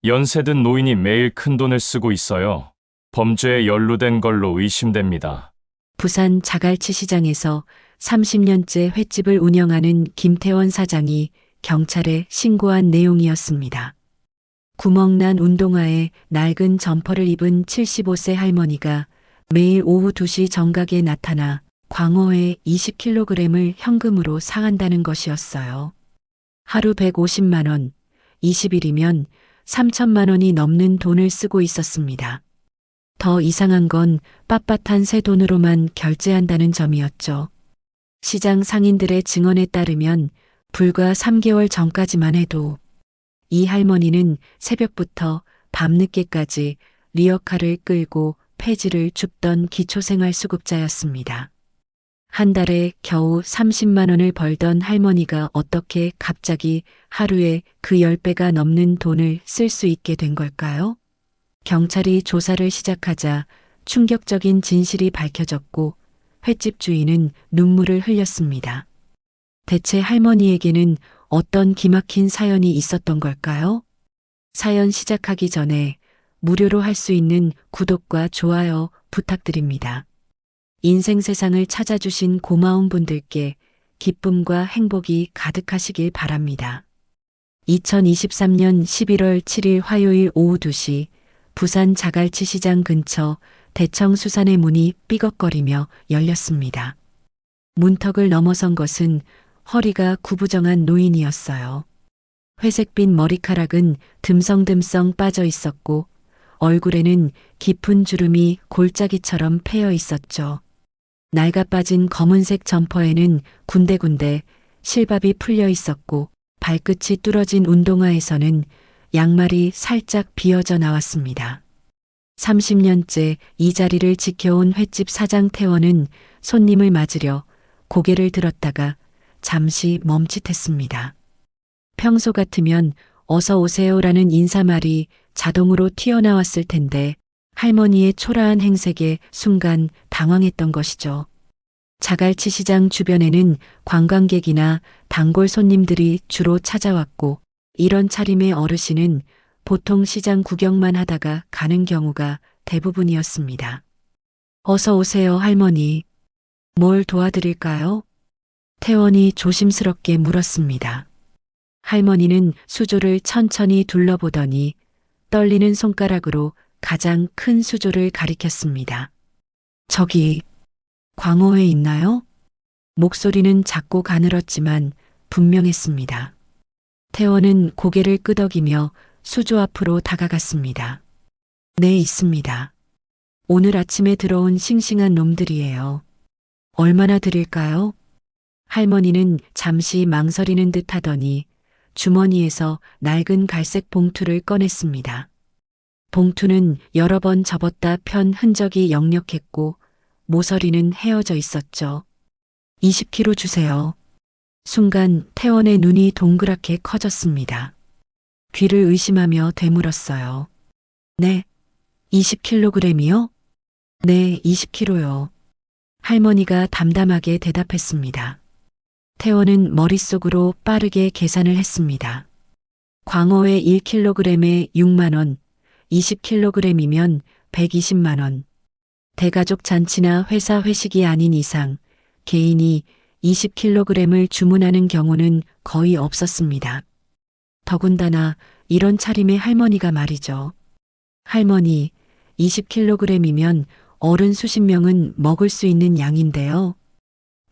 연세든 노인이 매일 큰돈을 쓰고 있어요. 범죄에 연루된 걸로 의심됩니다. 부산 자갈치 시장에서 30년째 횟집을 운영하는 김태원 사장이 경찰에 신고한 내용이었습니다. 구멍난 운동화에 낡은 점퍼를 입은 75세 할머니가 매일 오후 2시 정각에 나타나 광어회 20kg을 현금으로 사간다는 것이었어요. 하루 150만 원, 20일이면 3천만 원이 넘는 돈을 쓰고 있었습니다. 더 이상한 건 빳빳한 새 돈으로만 결제한다는 점이었죠. 시장 상인들의 증언에 따르면 불과 3개월 전까지만 해도 이 할머니는 새벽부터 밤늦게까지 리어카를 끌고 폐지를 줍던 기초생활수급자였습니다. 한 달에 겨우 30만 원을 벌던 할머니가 어떻게 갑자기 하루에 그 10배가 넘는 돈을 쓸 수 있게 된 걸까요? 경찰이 조사를 시작하자 충격적인 진실이 밝혀졌고 횟집 주인은 눈물을 흘렸습니다. 대체 할머니에게는 어떤 기막힌 사연이 있었던 걸까요? 사연 시작하기 전에 무료로 할 수 있는 구독과 좋아요 부탁드립니다. 인생 세상을 찾아주신 고마운 분들께 기쁨과 행복이 가득하시길 바랍니다. 2023년 11월 7일 화요일 오후 2시 부산 자갈치 시장 근처 대청수산의 문이 삐걱거리며 열렸습니다. 문턱을 넘어선 것은 허리가 구부정한 노인이었어요. 회색빛 머리카락은 듬성듬성 빠져 있었고 얼굴에는 깊은 주름이 골짜기처럼 패여 있었죠. 낡아빠진 검은색 점퍼에는 군데군데 실밥이 풀려 있었고 발끝이 뚫어진 운동화에서는 양말이 살짝 비어져 나왔습니다. 30년째 이 자리를 지켜온 횟집 사장 태원은 손님을 맞으려 고개를 들었다가 잠시 멈칫했습니다. 평소 같으면 어서 오세요라는 인사말이 자동으로 튀어나왔을 텐데 할머니의 초라한 행색에 순간 당황했던 것이죠. 자갈치 시장 주변에는 관광객이나 단골 손님들이 주로 찾아왔고 이런 차림의 어르신은 보통 시장 구경만 하다가 가는 경우가 대부분이었습니다. 어서 오세요, 할머니. 뭘 도와드릴까요? 태원이 조심스럽게 물었습니다. 할머니는 수조를 천천히 둘러보더니 떨리는 손가락으로 가장 큰 수조를 가리켰습니다. 저기, 광어회 있나요? 목소리는 작고 가늘었지만 분명했습니다. 태원은 고개를 끄덕이며 수조 앞으로 다가갔습니다. 네, 있습니다. 오늘 아침에 들어온 싱싱한 놈들이에요. 얼마나 드릴까요? 할머니는 잠시 망설이는 듯 하더니 주머니에서 낡은 갈색 봉투를 꺼냈습니다. 봉투는 여러 번 접었다 편 흔적이 역력했고 모서리는 헤어져 있었죠. 20kg 주세요. 순간 태원의 눈이 동그랗게 커졌습니다. 귀를 의심하며 되물었어요. 네, 20kg이요? 네, 20kg요. 할머니가 담담하게 대답했습니다. 태원은 머릿속으로 빠르게 계산을 했습니다. 광어회 1kg에 6만 원, 20kg이면 120만 원. 대가족 잔치나 회사 회식이 아닌 이상 개인이 20kg을 주문하는 경우는 거의 없었습니다. 더군다나 이런 차림의 할머니가 말이죠. 할머니, 20kg이면 어른 수십 명은 먹을 수 있는 양인데요.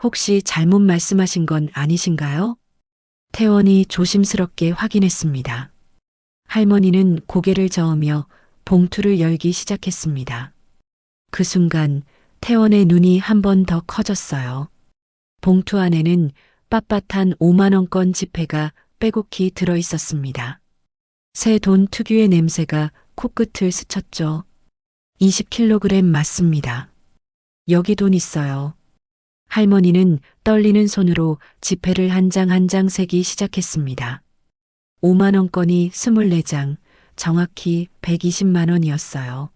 혹시 잘못 말씀하신 건 아니신가요? 태원이 조심스럽게 확인했습니다. 할머니는 고개를 저으며 봉투를 열기 시작했습니다. 그 순간 태원의 눈이 한 번 더 커졌어요. 봉투 안에는 빳빳한 5만원권 지폐가 빼곡히 들어 있었습니다. 새 돈 특유의 냄새가 코끝을 스쳤죠. 20kg 맞습니다. 여기 돈 있어요. 할머니는 떨리는 손으로 지폐를 한 장 한 장 세기 시작했습니다. 5만원권이 24장, 정확히 120만 원이었어요.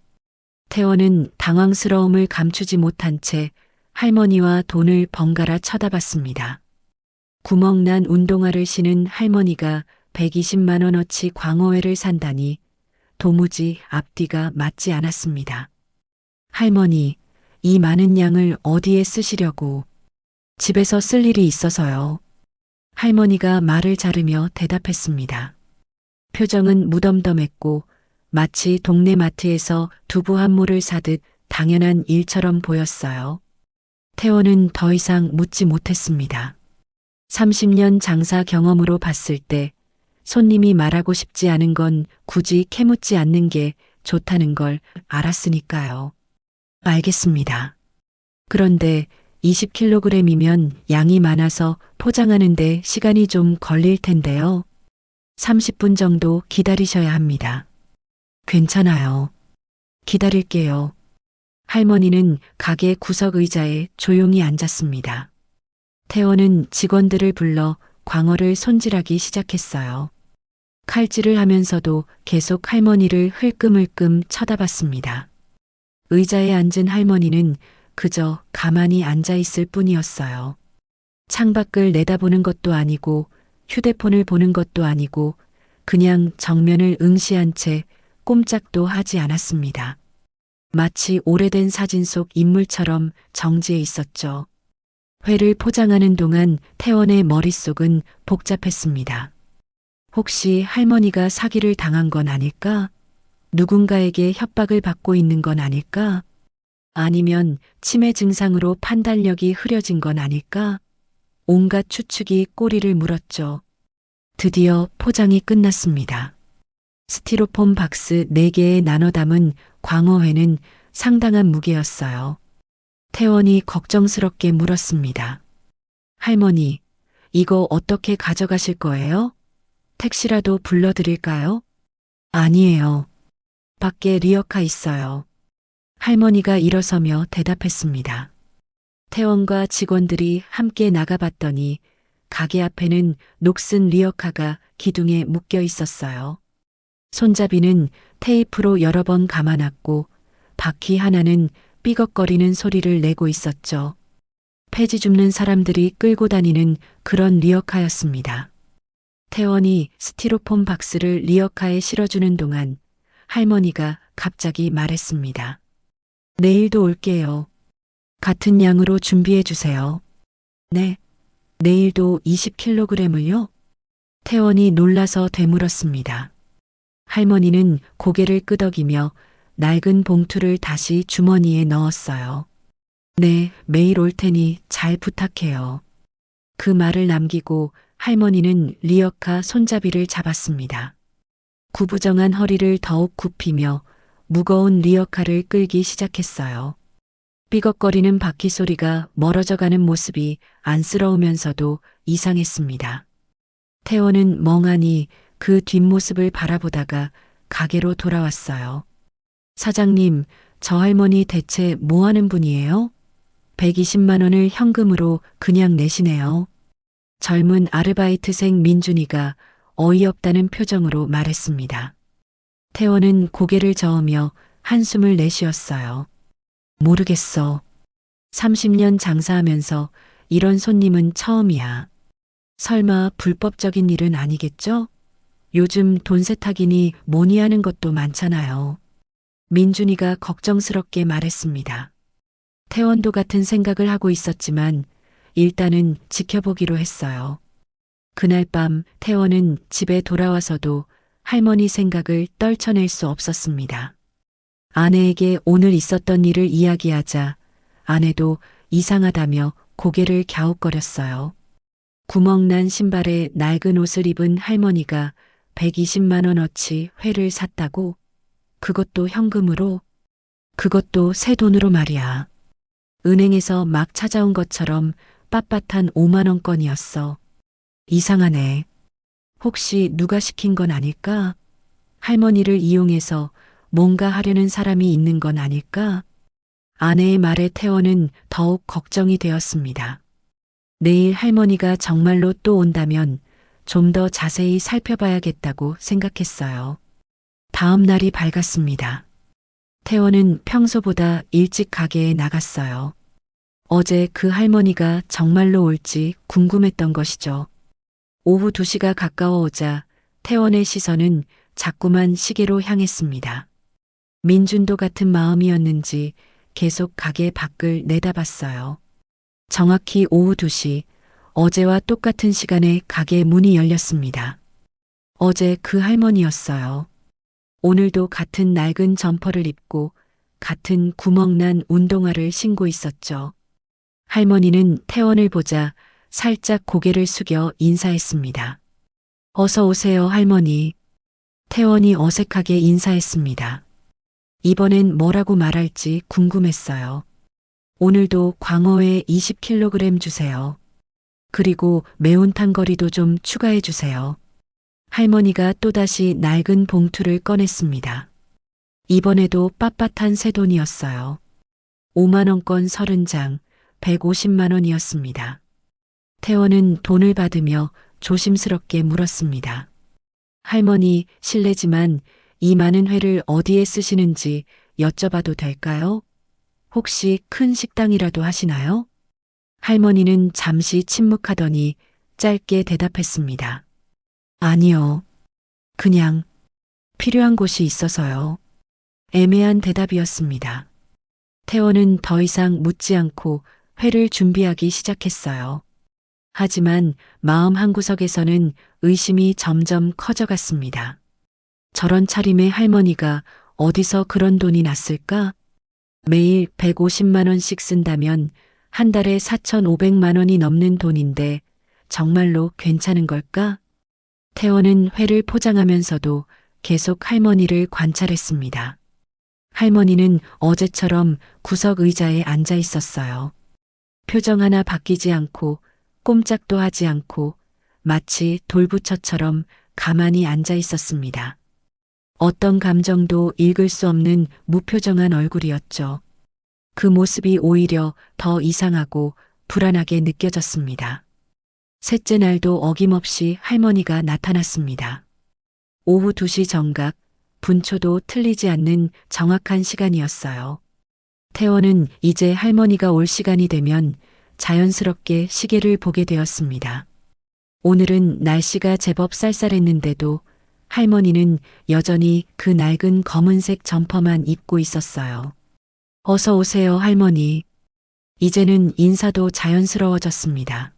태원은 당황스러움을 감추지 못한 채 할머니와 돈을 번갈아 쳐다봤습니다. 구멍난 운동화를 신은 할머니가 120만 원어치 광어회를 산다니 도무지 앞뒤가 맞지 않았습니다. 할머니, 이 많은 양을 어디에 쓰시려고? 집에서 쓸 일이 있어서요. 할머니가 말을 자르며 대답했습니다. 표정은 무덤덤했고 마치 동네 마트에서 두부 한 모를 사듯 당연한 일처럼 보였어요. 태원은 더 이상 묻지 못했습니다. 30년 장사 경험으로 봤을 때 손님이 말하고 싶지 않은 건 굳이 캐묻지 않는 게 좋다는 걸 알았으니까요. 알겠습니다. 그런데 20kg이면 양이 많아서 포장하는데 시간이 좀 걸릴 텐데요. 30분 정도 기다리셔야 합니다. 괜찮아요. 기다릴게요. 할머니는 가게 구석 의자에 조용히 앉았습니다. 태원은 직원들을 불러 광어를 손질하기 시작했어요. 칼질을 하면서도 계속 할머니를 흘끔흘끔 쳐다봤습니다. 의자에 앉은 할머니는 그저 가만히 앉아 있을 뿐이었어요. 창밖을 내다보는 것도 아니고 휴대폰을 보는 것도 아니고 그냥 정면을 응시한 채 꼼짝도 하지 않았습니다. 마치 오래된 사진 속 인물처럼 정지해 있었죠. 회를 포장하는 동안 태원의 머릿속은 복잡했습니다. 혹시 할머니가 사기를 당한 건 아닐까? 누군가에게 협박을 받고 있는 건 아닐까? 아니면 치매 증상으로 판단력이 흐려진 건 아닐까? 온갖 추측이 꼬리를 물었죠. 드디어 포장이 끝났습니다. 스티로폼 박스 4개에 나눠 담은 광어회는 상당한 무게였어요. 태원이 걱정스럽게 물었습니다. 할머니, 이거 어떻게 가져가실 거예요? 택시라도 불러드릴까요? 아니에요. 밖에 리어카 있어요. 할머니가 일어서며 대답했습니다. 태원과 직원들이 함께 나가봤더니 가게 앞에는 녹슨 리어카가 기둥에 묶여 있었어요. 손잡이는 테이프로 여러 번 감아놨고 바퀴 하나는 삐걱거리는 소리를 내고 있었죠. 폐지 줍는 사람들이 끌고 다니는 그런 리어카였습니다. 태원이 스티로폼 박스를 리어카에 실어주는 동안 할머니가 갑자기 말했습니다. 내일도 올게요. 같은 양으로 준비해 주세요. 네. 내일도 20kg을요? 태원이 놀라서 되물었습니다. 할머니는 고개를 끄덕이며 낡은 봉투를 다시 주머니에 넣었어요. 네, 매일 올 테니 잘 부탁해요. 그 말을 남기고 할머니는 리어카 손잡이를 잡았습니다. 구부정한 허리를 더욱 굽히며 무거운 리어카를 끌기 시작했어요. 삐걱거리는 바퀴 소리가 멀어져가는 모습이 안쓰러우면서도 이상했습니다. 태원은 멍하니 그 뒷모습을 바라보다가 가게로 돌아왔어요. 사장님, 저 할머니 대체 뭐 하는 분이에요? 120만 원을 현금으로 그냥 내시네요. 젊은 아르바이트생 민준이가 어이없다는 표정으로 말했습니다. 태원은 고개를 저으며 한숨을 내쉬었어요. 모르겠어. 30년 장사하면서 이런 손님은 처음이야. 설마 불법적인 일은 아니겠죠? 요즘 돈 세탁이니 뭐니 하는 것도 많잖아요. 민준이가 걱정스럽게 말했습니다. 태원도 같은 생각을 하고 있었지만 일단은 지켜보기로 했어요. 그날 밤 태원은 집에 돌아와서도 할머니 생각을 떨쳐낼 수 없었습니다. 아내에게 오늘 있었던 일을 이야기하자 아내도 이상하다며 고개를 갸웃거렸어요. 구멍난 신발에 낡은 옷을 입은 할머니가 120만 원어치 회를 샀다고? 그것도 현금으로? 그것도 새 돈으로 말이야. 은행에서 막 찾아온 것처럼 빳빳한 5만 원권이었어. 이상하네. 혹시 누가 시킨 건 아닐까? 할머니를 이용해서 뭔가 하려는 사람이 있는 건 아닐까? 아내의 말에 태원은 더욱 걱정이 되었습니다. 내일 할머니가 정말로 또 온다면 좀 더 자세히 살펴봐야겠다고 생각했어요. 다음 날이 밝았습니다. 태원은 평소보다 일찍 가게에 나갔어요. 어제 그 할머니가 정말로 올지 궁금했던 것이죠. 오후 2시가 가까워오자 태원의 시선은 자꾸만 시계로 향했습니다. 민준도 같은 마음이었는지 계속 가게 밖을 내다봤어요. 정확히 오후 2시, 어제와 똑같은 시간에 가게 문이 열렸습니다. 어제 그 할머니였어요. 오늘도 같은 낡은 점퍼를 입고 같은 구멍난 운동화를 신고 있었죠. 할머니는 태원을 보자 살짝 고개를 숙여 인사했습니다. 어서 오세요, 할머니. 태원이 어색하게 인사했습니다. 이번엔 뭐라고 말할지 궁금했어요. 오늘도 광어회 20kg 주세요. 그리고 매운탕 거리도 좀 추가해 주세요. 할머니가 또다시 낡은 봉투를 꺼냈습니다. 이번에도 빳빳한 새 돈이었어요. 5만원권 30장, 150만원이었습니다. 태원은 돈을 받으며 조심스럽게 물었습니다. 할머니, 실례지만 이 많은 회를 어디에 쓰시는지 여쭤봐도 될까요? 혹시 큰 식당이라도 하시나요? 할머니는 잠시 침묵하더니 짧게 대답했습니다. 아니요. 그냥 필요한 곳이 있어서요. 애매한 대답이었습니다. 태원은 더 이상 묻지 않고 회를 준비하기 시작했어요. 하지만 마음 한구석에서는 의심이 점점 커져갔습니다. 저런 차림의 할머니가 어디서 그런 돈이 났을까? 매일 150만 원씩 쓴다면 한 달에 4,500만 원이 넘는 돈인데 정말로 괜찮은 걸까? 태원은 회를 포장하면서도 계속 할머니를 관찰했습니다. 할머니는 어제처럼 구석 의자에 앉아 있었어요. 표정 하나 바뀌지 않고 꼼짝도 하지 않고 마치 돌부처처럼 가만히 앉아 있었습니다. 어떤 감정도 읽을 수 없는 무표정한 얼굴이었죠. 그 모습이 오히려 더 이상하고 불안하게 느껴졌습니다. 셋째 날도 어김없이 할머니가 나타났습니다. 오후 2시 정각, 분초도 틀리지 않는 정확한 시간이었어요. 태원은 이제 할머니가 올 시간이 되면 자연스럽게 시계를 보게 되었습니다. 오늘은 날씨가 제법 쌀쌀했는데도 할머니는 여전히 그 낡은 검은색 점퍼만 입고 있었어요. 어서 오세요, 할머니. 이제는 인사도 자연스러워졌습니다.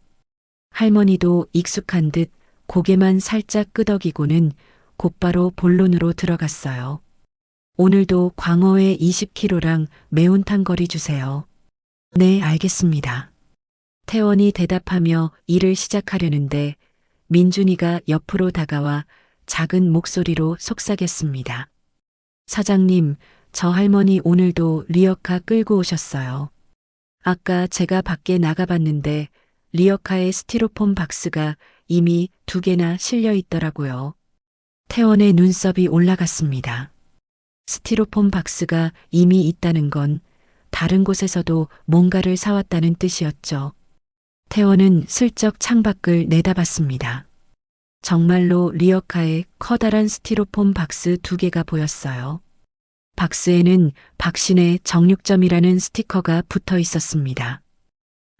할머니도 익숙한 듯 고개만 살짝 끄덕이고는 곧바로 본론으로 들어갔어요. 오늘도 광어회 20kg랑 매운탕 거리 주세요. 네, 알겠습니다. 태원이 대답하며 일을 시작하려는데 민준이가 옆으로 다가와 작은 목소리로 속삭였습니다. 사장님, 저 할머니 오늘도 리어카 끌고 오셨어요. 아까 제가 밖에 나가봤는데 리어카에 스티로폼 박스가 이미 2개나 실려 있더라고요. 태원의 눈썹이 올라갔습니다. 스티로폼 박스가 이미 있다는 건 다른 곳에서도 뭔가를 사왔다는 뜻이었죠. 태원은 슬쩍 창밖을 내다봤습니다. 정말로 리어카에 커다란 스티로폼 박스 2개가 보였어요. 박스에는 박신의 정육점이라는 스티커가 붙어 있었습니다.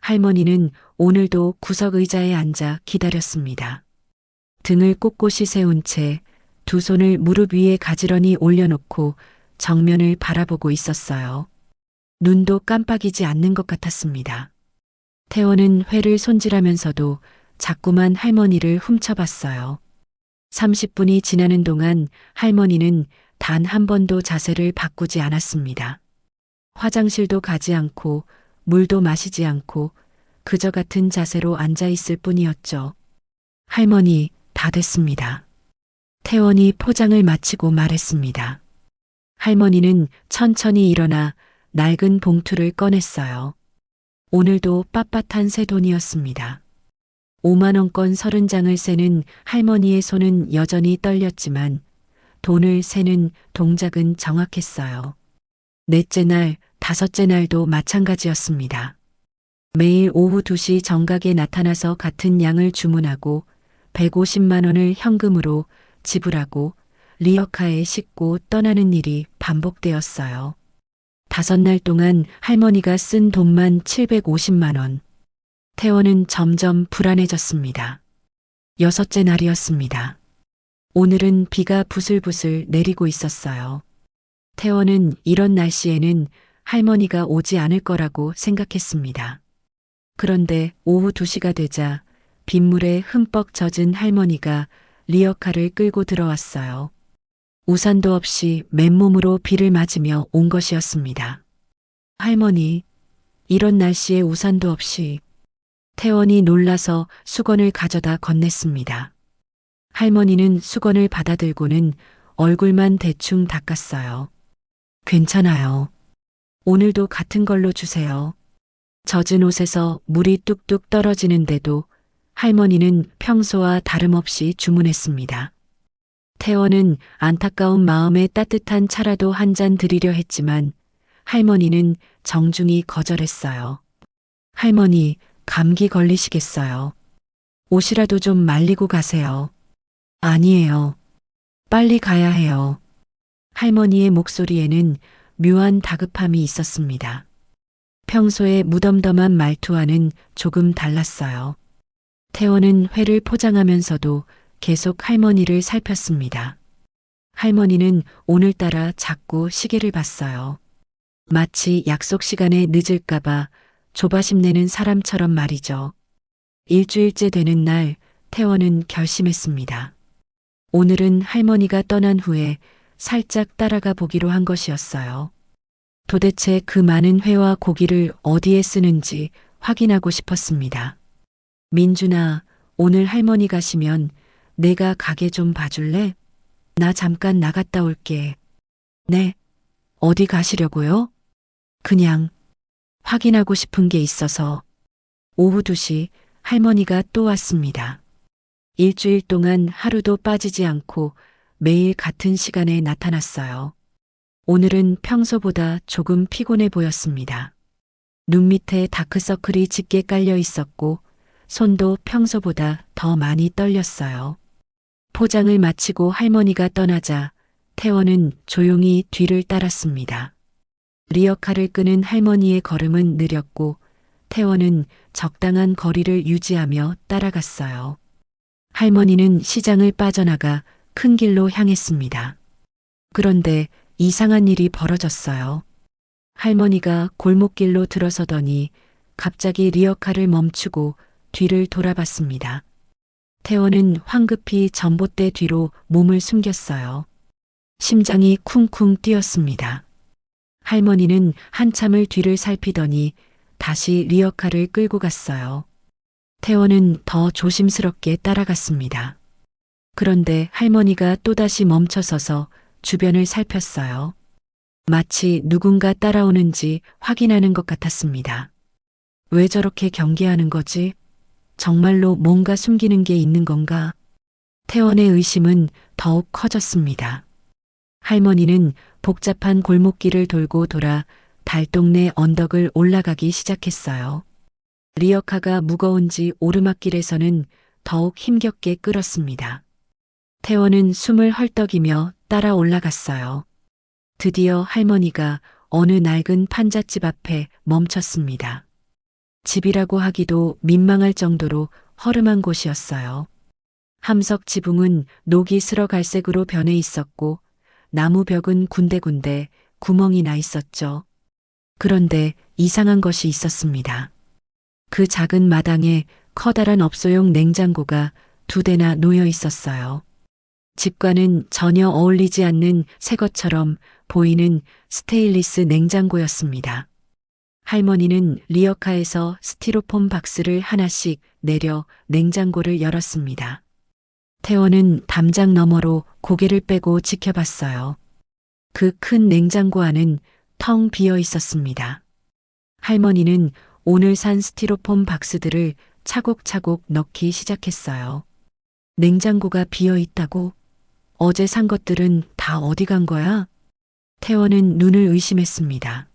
할머니는 오늘도 구석 의자에 앉아 기다렸습니다. 등을 꼿꼿이 세운 채 두 손을 무릎 위에 가지런히 올려놓고 정면을 바라보고 있었어요. 눈도 깜빡이지 않는 것 같았습니다. 태원은 회를 손질하면서도 자꾸만 할머니를 훔쳐봤어요. 30분이 지나는 동안 할머니는 단 한 번도 자세를 바꾸지 않았습니다. 화장실도 가지 않고 물도 마시지 않고 그저 같은 자세로 앉아 있을 뿐이었죠. 할머니, 다 됐습니다. 태원이 포장을 마치고 말했습니다. 할머니는 천천히 일어나 낡은 봉투를 꺼냈어요. 오늘도 빳빳한 새 돈이었습니다. 5만원권 30장을 세는 할머니의 손은 여전히 떨렸지만 돈을 세는 동작은 정확했어요. 넷째 날, 다섯째 날도 마찬가지였습니다. 매일 오후 2시 정각에 나타나서 같은 양을 주문하고 150만 원을 현금으로 지불하고 리어카에 싣고 떠나는 일이 반복되었어요. 5날 동안 할머니가 쓴 돈만 750만 원. 태원은 점점 불안해졌습니다. 6째 날이었습니다. 오늘은 비가 부슬부슬 내리고 있었어요. 태원은 이런 날씨에는 할머니가 오지 않을 거라고 생각했습니다. 그런데 오후 2시가 되자 빗물에 흠뻑 젖은 할머니가 리어카를 끌고 들어왔어요. 우산도 없이 맨몸으로 비를 맞으며 온 것이었습니다. 할머니, 이런 날씨에 우산도 없이. 태원이 놀라서 수건을 가져다 건넸습니다. 할머니는 수건을 받아들고는 얼굴만 대충 닦았어요. 괜찮아요. 오늘도 같은 걸로 주세요. 젖은 옷에서 물이 뚝뚝 떨어지는데도 할머니는 평소와 다름없이 주문했습니다. 태원은 안타까운 마음에 따뜻한 차라도 한 잔 드리려 했지만 할머니는 정중히 거절했어요. 할머니, 감기 걸리시겠어요. 옷이라도 좀 말리고 가세요. 아니에요. 빨리 가야 해요. 할머니의 목소리에는 묘한 다급함이 있었습니다. 평소의 무덤덤한 말투와는 조금 달랐어요. 태원은 회를 포장하면서도 계속 할머니를 살폈습니다. 할머니는 오늘따라 자꾸 시계를 봤어요. 마치 약속 시간에 늦을까봐 조바심 내는 사람처럼 말이죠. 일주일째 되는 날 태원은 결심했습니다. 오늘은 할머니가 떠난 후에 살짝 따라가 보기로 한 것이었어요. 도대체 그 많은 회와 고기를 어디에 쓰는지 확인하고 싶었습니다. 민준아, 오늘 할머니 가시면 내가 가게 좀 봐줄래? 나 잠깐 나갔다 올게. 네. 어디 가시려고요? 그냥 확인하고 싶은 게 있어서. 오후 2시 할머니가 또 왔습니다. 일주일 동안 하루도 빠지지 않고 매일 같은 시간에 나타났어요. 오늘은 평소보다 조금 피곤해 보였습니다. 눈 밑에 다크서클이 짙게 깔려 있었고 손도 평소보다 더 많이 떨렸어요. 포장을 마치고 할머니가 떠나자 태원은 조용히 뒤를 따랐습니다. 리어카를 끄는 할머니의 걸음은 느렸고 태원은 적당한 거리를 유지하며 따라갔어요. 할머니는 시장을 빠져나가 큰 길로 향했습니다. 그런데 이상한 일이 벌어졌어요. 할머니가 골목길로 들어서더니 갑자기 리어카를 멈추고 뒤를 돌아봤습니다. 태원은 황급히 전봇대 뒤로 몸을 숨겼어요. 심장이 쿵쿵 뛰었습니다. 할머니는 한참을 뒤를 살피더니 다시 리어카를 끌고 갔어요. 태원은 더 조심스럽게 따라갔습니다. 그런데 할머니가 또다시 멈춰서서 주변을 살폈어요. 마치 누군가 따라오는지 확인하는 것 같았습니다. 왜 저렇게 경계하는 거지? 정말로 뭔가 숨기는 게 있는 건가? 태원의 의심은 더욱 커졌습니다. 할머니는 복잡한 골목길을 돌고 돌아 달동네 언덕을 올라가기 시작했어요. 리어카가 무거운지 오르막길에서는 더욱 힘겹게 끌었습니다. 태원은 숨을 헐떡이며 따라 올라갔어요. 드디어 할머니가 어느 낡은 판잣집 앞에 멈췄습니다. 집이라고 하기도 민망할 정도로 허름한 곳이었어요. 함석 지붕은 녹이 슬어 갈색으로 변해 있었고 나무 벽은 군데군데 구멍이 나 있었죠. 그런데 이상한 것이 있었습니다. 그 작은 마당에 커다란 업소용 냉장고가 2대나 놓여 있었어요. 집과는 전혀 어울리지 않는 새 것처럼 보이는 스테인리스 냉장고였습니다. 할머니는 리어카에서 스티로폼 박스를 하나씩 내려 냉장고를 열었습니다. 태원은 담장 너머로 고개를 빼고 지켜봤어요. 그 큰 냉장고 안은 텅 비어 있었습니다. 할머니는 오늘 산 스티로폼 박스들을 차곡차곡 넣기 시작했어요. 냉장고가 비어 있다고? 어제 산 것들은 다 어디 간 거야? 태원은 눈을 의심했습니다.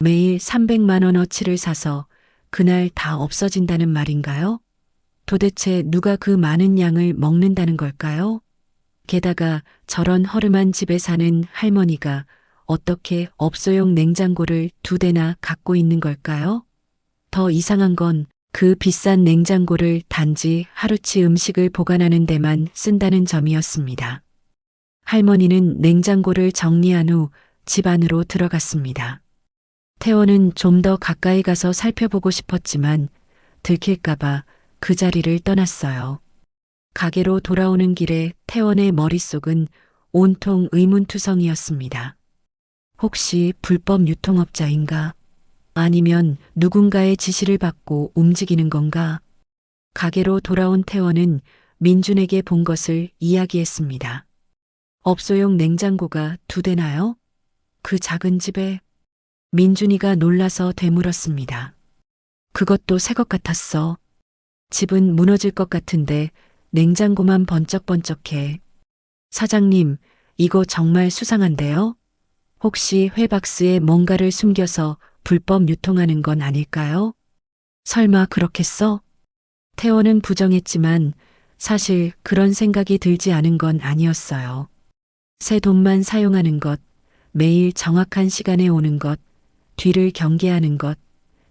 매일 300만 원어치를 사서 그날 다 없어진다는 말인가요? 도대체 누가 그 많은 양을 먹는다는 걸까요? 게다가 저런 허름한 집에 사는 할머니가 어떻게 업소용 냉장고를 2대나 갖고 있는 걸까요? 더 이상한 건 그 비싼 냉장고를 단지 하루치 음식을 보관하는 데만 쓴다는 점이었습니다. 할머니는 냉장고를 정리한 후 집 안으로 들어갔습니다. 태원은 좀 더 가까이 가서 살펴보고 싶었지만 들킬까봐 그 자리를 떠났어요. 가게로 돌아오는 길에 태원의 머릿속은 온통 의문투성이었습니다. 혹시 불법 유통업자인가? 아니면 누군가의 지시를 받고 움직이는 건가? 가게로 돌아온 태원은 민준에게 본 것을 이야기했습니다. 업소용 냉장고가 2대나요? 그 작은 집에? 민준이가 놀라서 되물었습니다. 그것도 새 것 같았어. 집은 무너질 것 같은데 냉장고만 번쩍번쩍해. 사장님, 이거 정말 수상한데요? 혹시 회박스에 뭔가를 숨겨서 불법 유통하는 건 아닐까요? 설마 그렇겠어? 태원은 부정했지만 사실 그런 생각이 들지 않은 건 아니었어요. 새 돈만 사용하는 것, 매일 정확한 시간에 오는 것, 뒤를 경계하는 것,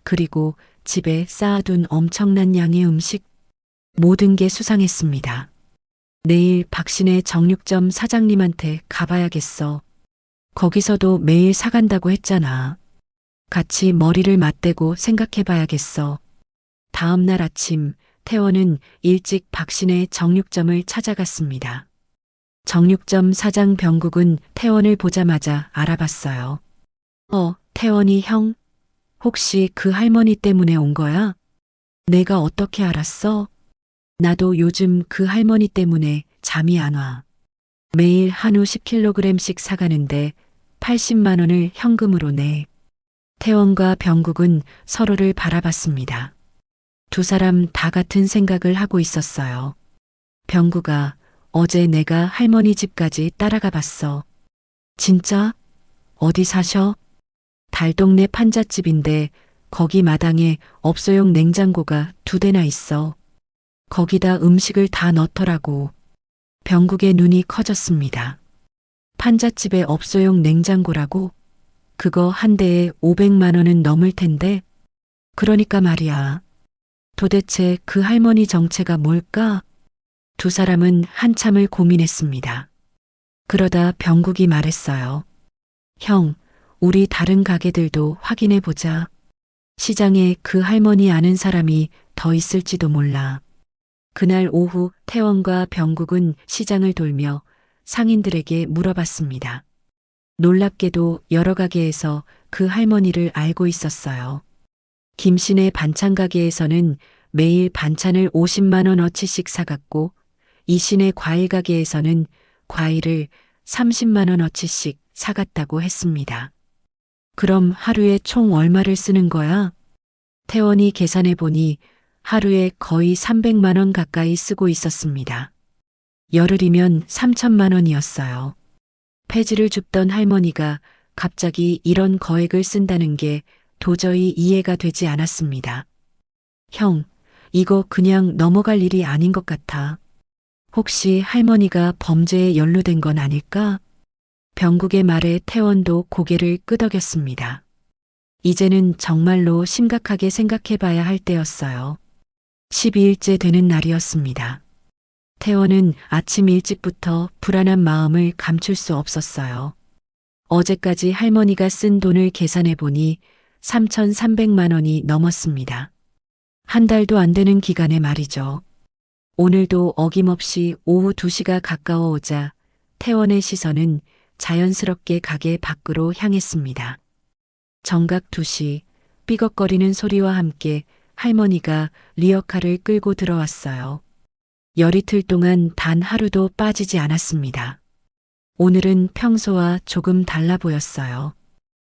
그리고 집에 쌓아둔 엄청난 양의 음식, 모든 게 수상했습니다. 내일 박신혜 정육점 사장님한테 가봐야겠어. 거기서도 매일 사간다고 했잖아. 같이 머리를 맞대고 생각해봐야겠어. 다음 날 아침, 태원은 일찍 박신혜 정육점을 찾아갔습니다. 정육점 사장 병국은 태원을 보자마자 알아봤어요. 태원이 형? 혹시 그 할머니 때문에 온 거야? 내가 어떻게 알았어? 나도 요즘 그 할머니 때문에 잠이 안 와. 매일 한우 10kg씩 사가는데 80만 원을 현금으로 내. 태원과 병국은 서로를 바라봤습니다. 두 사람 다 같은 생각을 하고 있었어요. 병국아, 어제 내가 할머니 집까지 따라가 봤어. 진짜? 어디 사셔? 달동네 판잣집인데 거기 마당에 업소용 냉장고가 2대나 있어. 거기다 음식을 다 넣더라고. 병국의 눈이 커졌습니다. 판잣집에 업소용 냉장고라고? 그거 한 대에 500만 원은 넘을 텐데. 그러니까 말이야. 도대체 그 할머니 정체가 뭘까? 두 사람은 한참을 고민했습니다. 그러다 병국이 말했어요. 형, 우리 다른 가게들도 확인해 보자. 시장에 그 할머니 아는 사람이 더 있을지도 몰라. 그날 오후 태원과 병국은 시장을 돌며 상인들에게 물어봤습니다. 놀랍게도 여러 가게에서 그 할머니를 알고 있었어요. 김신의 반찬 가게에서는 매일 반찬을 50만 원어치씩 사갔고 이신의 과일 가게에서는 과일을 30만 원어치씩 사갔다고 했습니다. 그럼 하루에 총 얼마를 쓰는 거야? 태원이 계산해 보니 하루에 거의 300만 원 가까이 쓰고 있었습니다. 열흘이면 3천만 원이었어요. 폐지를 줍던 할머니가 갑자기 이런 거액을 쓴다는 게 도저히 이해가 되지 않았습니다. 형, 이거 그냥 넘어갈 일이 아닌 것 같아. 혹시 할머니가 범죄에 연루된 건 아닐까? 병국의 말에 태원도 고개를 끄덕였습니다. 이제는 정말로 심각하게 생각해 봐야 할 때였어요. 12일째 되는 날이었습니다. 태원은 아침 일찍부터 불안한 마음을 감출 수 없었어요. 어제까지 할머니가 쓴 돈을 계산해 보니 3,300만 원이 넘었습니다. 한 달도 안 되는 기간에 말이죠. 오늘도 어김없이 오후 2시가 가까워오자 태원의 시선은 자연스럽게 가게 밖으로 향했습니다. 정각 2시, 삐걱거리는 소리와 함께 할머니가 리어카를 끌고 들어왔어요. 열이틀 동안 단 하루도 빠지지 않았습니다. 오늘은 평소와 조금 달라 보였어요.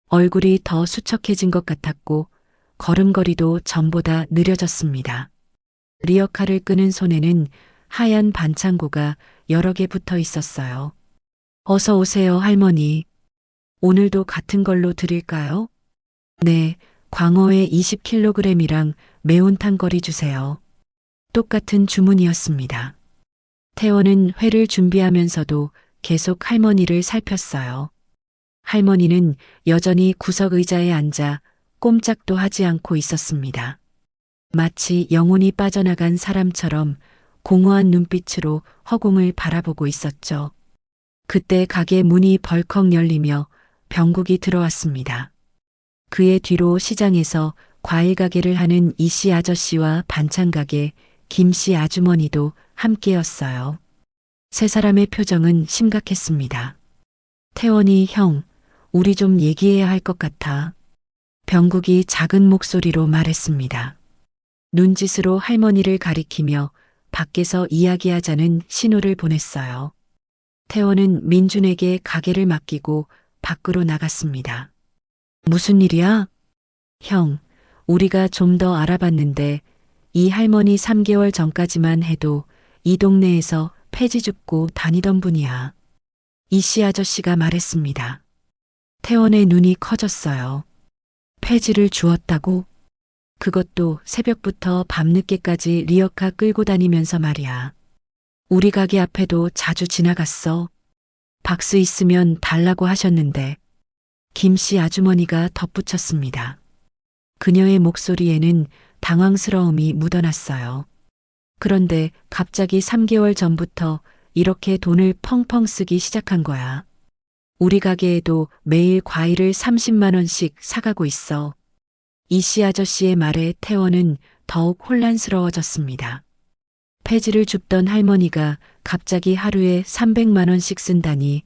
얼굴이 더 수척해진 것 같았고 걸음걸이도 전보다 느려졌습니다. 리어카를 끄는 손에는 하얀 반창고가 여러 개 붙어 있었어요. 어서 오세요, 할머니. 오늘도 같은 걸로 드릴까요? 네, 광어회 20kg이랑 매운탕 거리 주세요. 똑같은 주문이었습니다. 태원은 회를 준비하면서도 계속 할머니를 살폈어요. 할머니는 여전히 구석 의자에 앉아 꼼짝도 하지 않고 있었습니다. 마치 영혼이 빠져나간 사람처럼 공허한 눈빛으로 허공을 바라보고 있었죠. 그때 가게 문이 벌컥 열리며 병국이 들어왔습니다. 그의 뒤로 시장에서 과일 가게를 하는 이씨 아저씨와 반찬 가게 김씨 아주머니도 함께였어요. 세 사람의 표정은 심각했습니다. 태원이 형, 우리 좀 얘기해야 할 것 같아. 병국이 작은 목소리로 말했습니다. 눈짓으로 할머니를 가리키며 밖에서 이야기하자는 신호를 보냈어요. 태원은 민준에게 가게를 맡기고 밖으로 나갔습니다. 무슨 일이야? 형, 우리가 좀 더 알아봤는데 이 할머니 3개월 전까지만 해도 이 동네에서 폐지 줍고 다니던 분이야. 이씨 아저씨가 말했습니다. 태원의 눈이 커졌어요. 폐지를 주었다고? 그것도 새벽부터 밤늦게까지 리어카 끌고 다니면서 말이야. 우리 가게 앞에도 자주 지나갔어. 박스 있으면 달라고 하셨는데. 김씨 아주머니가 덧붙였습니다. 그녀의 목소리에는 당황스러움이 묻어났어요. 그런데 갑자기 3개월 전부터 이렇게 돈을 펑펑 쓰기 시작한 거야. 우리 가게에도 매일 과일을 30만 원씩 사가고 있어. 이씨 아저씨의 말에 태원은 더욱 혼란스러워졌습니다. 폐지를 줍던 할머니가 갑자기 하루에 300만 원씩 쓴다니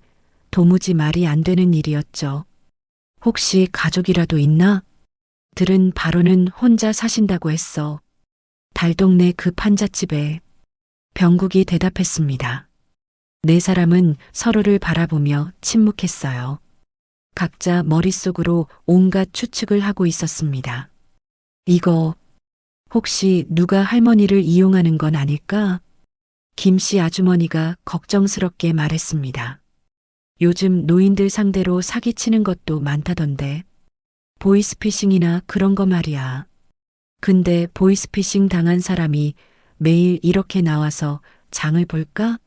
도무지 말이 안 되는 일이었죠. 혹시 가족이라도 있나? 들은 바로는 혼자 사신다고 했어. 달동네 그 판잣집에. 병국이 대답했습니다. 네 사람은 서로를 바라보며 침묵했어요. 각자 머릿속으로 온갖 추측을 하고 있었습니다. 이거 혹시 누가 할머니를 이용하는 건 아닐까? 김씨 아주머니가 걱정스럽게 말했습니다. 요즘 노인들 상대로 사기치는 것도 많다던데. 보이스피싱이나 그런 거 말이야. 근데 보이스피싱 당한 사람이 매일 이렇게 나와서 장을 볼까?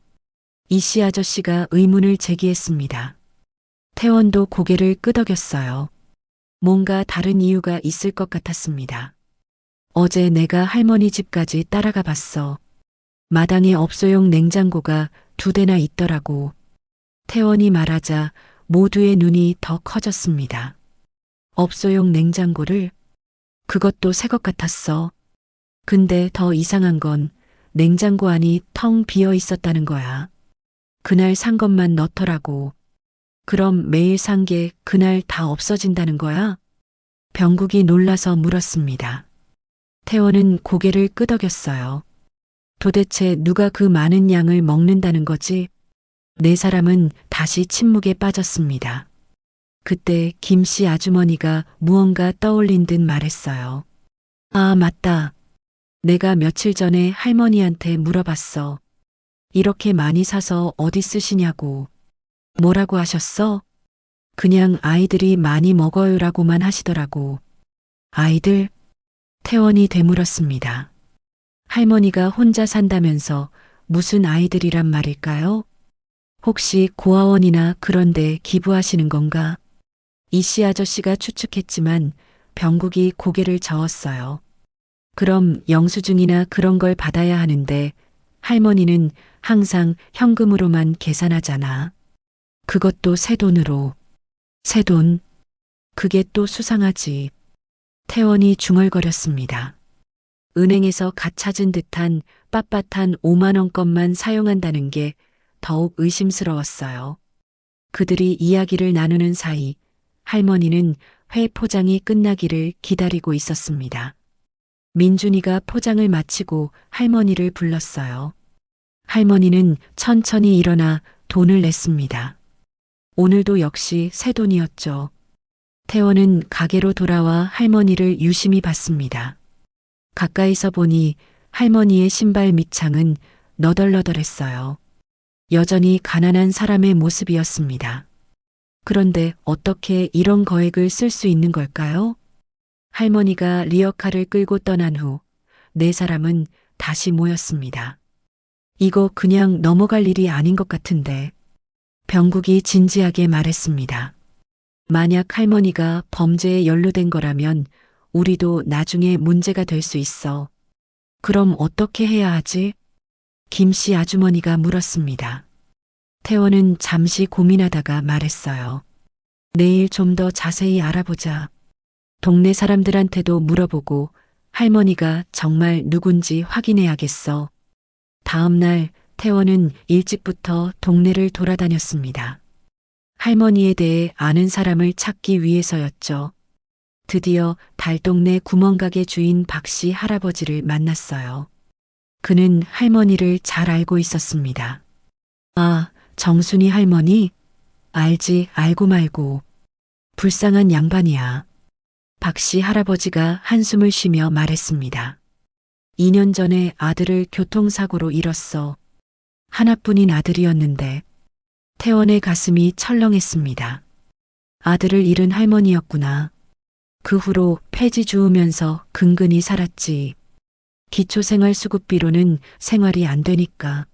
이씨 아저씨가 의문을 제기했습니다. 태원도 고개를 끄덕였어요. 뭔가 다른 이유가 있을 것 같았습니다. 어제 내가 할머니 집까지 따라가 봤어. 마당에 업소용 냉장고가 2대나 있더라고. 태원이 말하자 모두의 눈이 더 커졌습니다. 업소용 냉장고를? 그것도 새 것 같았어. 근데 더 이상한 건 냉장고 안이 텅 비어 있었다는 거야. 그날 산 것만 넣더라고. 그럼 매일 산 게 그날 다 없어진다는 거야? 병국이 놀라서 물었습니다. 태원은 고개를 끄덕였어요. 도대체 누가 그 많은 양을 먹는다는 거지? 네 사람은 다시 침묵에 빠졌습니다. 그때 김씨 아주머니가 무언가 떠올린 듯 말했어요. 아, 맞다. 내가 며칠 전에 할머니한테 물어봤어. 이렇게 많이 사서 어디 쓰시냐고. 뭐라고 하셨어? 그냥 아이들이 많이 먹어요라고만 하시더라고. 아이들? 태원이 되물었습니다. 할머니가 혼자 산다면서 무슨 아이들이란 말일까요? 혹시 고아원이나 그런 데 기부하시는 건가? 이씨 아저씨가 추측했지만 병국이 고개를 저었어요. 그럼 영수증이나 그런 걸 받아야 하는데 할머니는 항상 현금으로만 계산하잖아. 그것도 새 돈으로. 새 돈? 그게 또 수상하지. 태원이 중얼거렸습니다. 은행에서 갓 찾은 듯한 빳빳한 5만 원권만 사용한다는 게 더욱 의심스러웠어요. 그들이 이야기를 나누는 사이 할머니는 회 포장이 끝나기를 기다리고 있었습니다. 민준이가 포장을 마치고 할머니를 불렀어요. 할머니는 천천히 일어나 돈을 냈습니다. 오늘도 역시 새 돈이었죠. 태원은 가게로 돌아와 할머니를 유심히 봤습니다. 가까이서 보니 할머니의 신발 밑창은 너덜너덜했어요. 여전히 가난한 사람의 모습이었습니다. 그런데 어떻게 이런 거액을 쓸 수 있는 걸까요? 할머니가 리어카를 끌고 떠난 후 네 사람은 다시 모였습니다. 이거 그냥 넘어갈 일이 아닌 것 같은데. 병국이 진지하게 말했습니다. 만약 할머니가 범죄에 연루된 거라면 우리도 나중에 문제가 될 수 있어. 그럼 어떻게 해야 하지? 김씨 아주머니가 물었습니다. 태원은 잠시 고민하다가 말했어요. 내일 좀 더 자세히 알아보자. 동네 사람들한테도 물어보고 할머니가 정말 누군지 확인해야겠어. 다음 날 태원은 일찍부터 동네를 돌아다녔습니다. 할머니에 대해 아는 사람을 찾기 위해서였죠. 드디어 달동네 구멍가게 주인 박씨 할아버지를 만났어요. 그는 할머니를 잘 알고 있었습니다. 아, 정순이 할머니? 알지, 알고 말고. 불쌍한 양반이야. 박씨 할아버지가 한숨을 쉬며 말했습니다. 2년 전에 아들을 교통사고로 잃었어. 하나뿐인 아들이었는데 태원의 가슴이 철렁했습니다. 아들을 잃은 할머니였구나. 그 후로 폐지 주우면서 근근히 살았지. 기초생활수급비로는 생활이 안 되니까.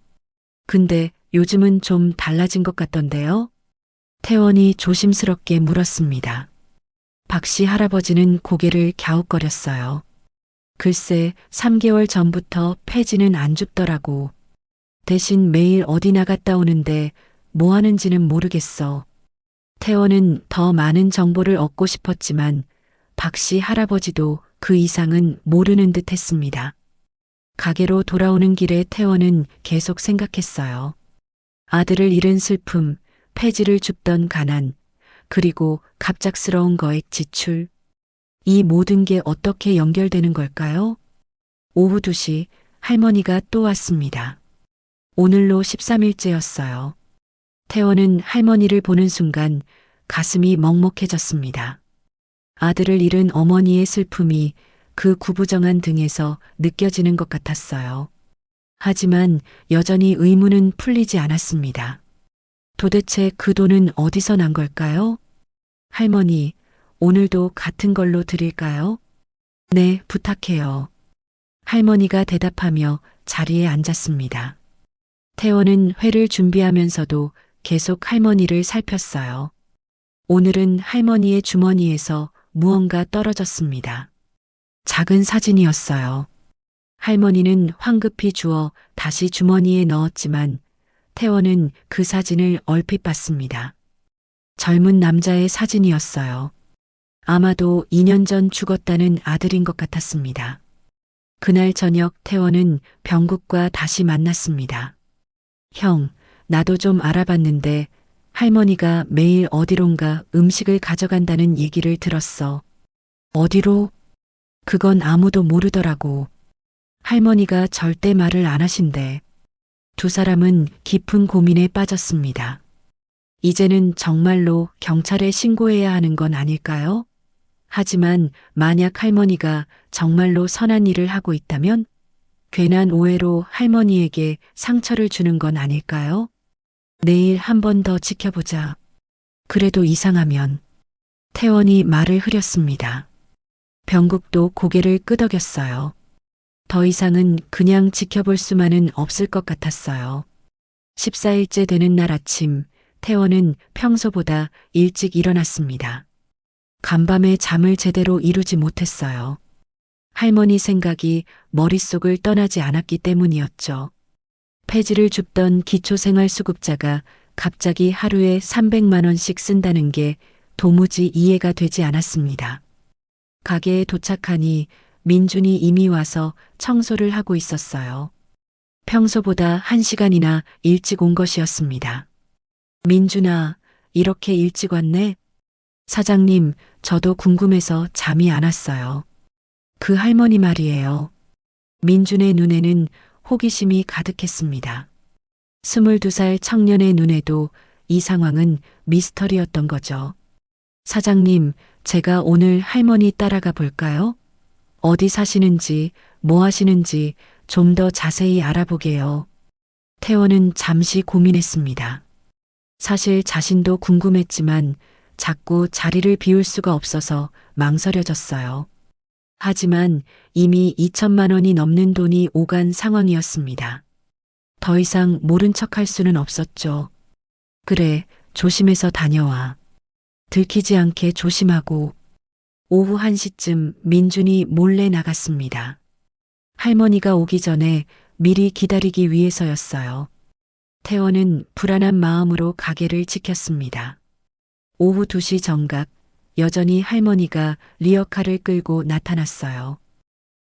근데 요즘은 좀 달라진 것 같던데요? 태원이 조심스럽게 물었습니다. 박씨 할아버지는 고개를 갸웃거렸어요. 글쎄, 3개월 전부터 폐지는 안 줍더라고. 대신 매일 어디 나갔다 오는데 뭐 하는지는 모르겠어. 태원은 더 많은 정보를 얻고 싶었지만 박씨 할아버지도 그 이상은 모르는 듯 했습니다. 가게로 돌아오는 길에 태원은 계속 생각했어요. 아들을 잃은 슬픔, 폐지를 줍던 가난, 그리고 갑작스러운 거액 지출. 이 모든 게 어떻게 연결되는 걸까요? 오후 2시 할머니가 또 왔습니다. 오늘로 13일째였어요. 태원은 할머니를 보는 순간 가슴이 먹먹해졌습니다. 아들을 잃은 어머니의 슬픔이 그 구부정한 등에서 느껴지는 것 같았어요. 하지만 여전히 의문은 풀리지 않았습니다. 도대체 그 돈은 어디서 난 걸까요? 할머니, 오늘도 같은 걸로 드릴까요? 네, 부탁해요. 할머니가 대답하며 자리에 앉았습니다. 태원은 회를 준비하면서도 계속 할머니를 살폈어요. 오늘은 할머니의 주머니에서 무언가 떨어졌습니다. 작은 사진이었어요. 할머니는 황급히 주워 다시 주머니에 넣었지만 태원은 그 사진을 얼핏 봤습니다. 젊은 남자의 사진이었어요. 아마도 2년 전 죽었다는 아들인 것 같았습니다. 그날 저녁 태원은 병국과 다시 만났습니다. 형, 나도 좀 알아봤는데 할머니가 매일 어디론가 음식을 가져간다는 얘기를 들었어. 어디로? 그건 아무도 모르더라고. 할머니가 절대 말을 안 하신대. 두 사람은 깊은 고민에 빠졌습니다. 이제는 정말로 경찰에 신고해야 하는 건 아닐까요? 하지만 만약 할머니가 정말로 선한 일을 하고 있다면 괜한 오해로 할머니에게 상처를 주는 건 아닐까요? 내일 한 번 더 지켜보자. 그래도 이상하면. 태원이 말을 흐렸습니다. 병국도 고개를 끄덕였어요. 더 이상은 그냥 지켜볼 수만은 없을 것 같았어요. 14일째 되는 날 아침, 태원은 평소보다 일찍 일어났습니다. 간밤에 잠을 제대로 이루지 못했어요. 할머니 생각이 머릿속을 떠나지 않았기 때문이었죠. 폐지를 줍던 기초생활수급자가 갑자기 하루에 300만 원씩 쓴다는 게 도무지 이해가 되지 않았습니다. 가게에 도착하니 민준이 이미 와서 청소를 하고 있었어요. 평소보다 1시간이나 일찍 온 것이었습니다. 민준아, 이렇게 일찍 왔네? 사장님, 저도 궁금해서 잠이 안 왔어요. 그 할머니 말이에요. 민준의 눈에는 호기심이 가득했습니다. 22살 청년의 눈에도 이 상황은 미스터리였던 거죠. 사장님, 제가 오늘 할머니 따라가 볼까요? 어디 사시는지, 뭐 하시는지 좀 더 자세히 알아보게요. 태원은 잠시 고민했습니다. 사실 자신도 궁금했지만 자꾸 자리를 비울 수가 없어서 망설여졌어요. 하지만 이미 2천만 원이 넘는 돈이 오간 상황이었습니다. 더 이상 모른 척할 수는 없었죠. 그래, 조심해서 다녀와. 들키지 않게 조심하고. 오후 1시쯤 민준이 몰래 나갔습니다. 할머니가 오기 전에 미리 기다리기 위해서였어요. 태원은 불안한 마음으로 가게를 지켰습니다. 오후 2시 정각, 여전히 할머니가 리어카를 끌고 나타났어요.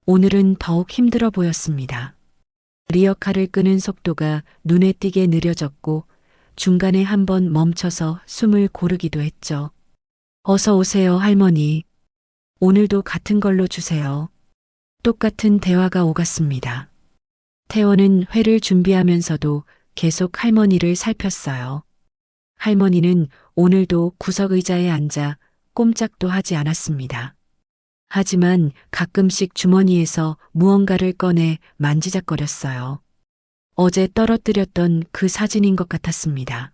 오늘은 더욱 힘들어 보였습니다. 리어카를 끄는 속도가 눈에 띄게 느려졌고 중간에 한번 멈춰서 숨을 고르기도 했죠. 어서 오세요, 할머니. 오늘도 같은 걸로 주세요. 똑같은 대화가 오갔습니다. 태원은 회를 준비하면서도 계속 할머니를 살폈어요. 할머니는 오늘도 구석 의자에 앉아 꼼짝도 하지 않았습니다. 하지만 가끔씩 주머니에서 무언가를 꺼내 만지작거렸어요. 어제 떨어뜨렸던 그 사진인 것 같았습니다.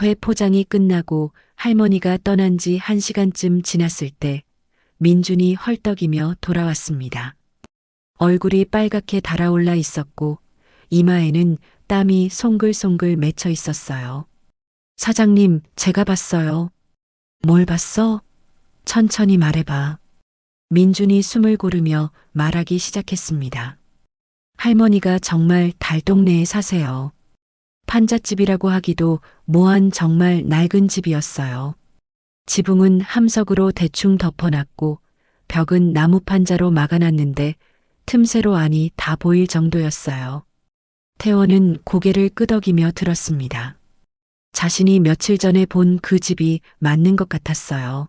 회 포장이 끝나고 할머니가 떠난 지 1시간쯤 지났을 때 민준이 헐떡이며 돌아왔습니다. 얼굴이 빨갛게 달아올라 있었고 이마에는 땀이 송글송글 맺혀 있었어요. 사장님, 제가 봤어요. 뭘 봤어? 천천히 말해봐. 민준이 숨을 고르며 말하기 시작했습니다. 할머니가 정말 달동네에 사세요. 판잣집이라고 하기도 뭐한 정말 낡은 집이었어요. 지붕은 함석으로 대충 덮어놨고 벽은 나무 판자로 막아놨는데 틈새로 안이 다 보일 정도였어요. 태원은 고개를 끄덕이며 들었습니다. 자신이 며칠 전에 본 그 집이 맞는 것 같았어요.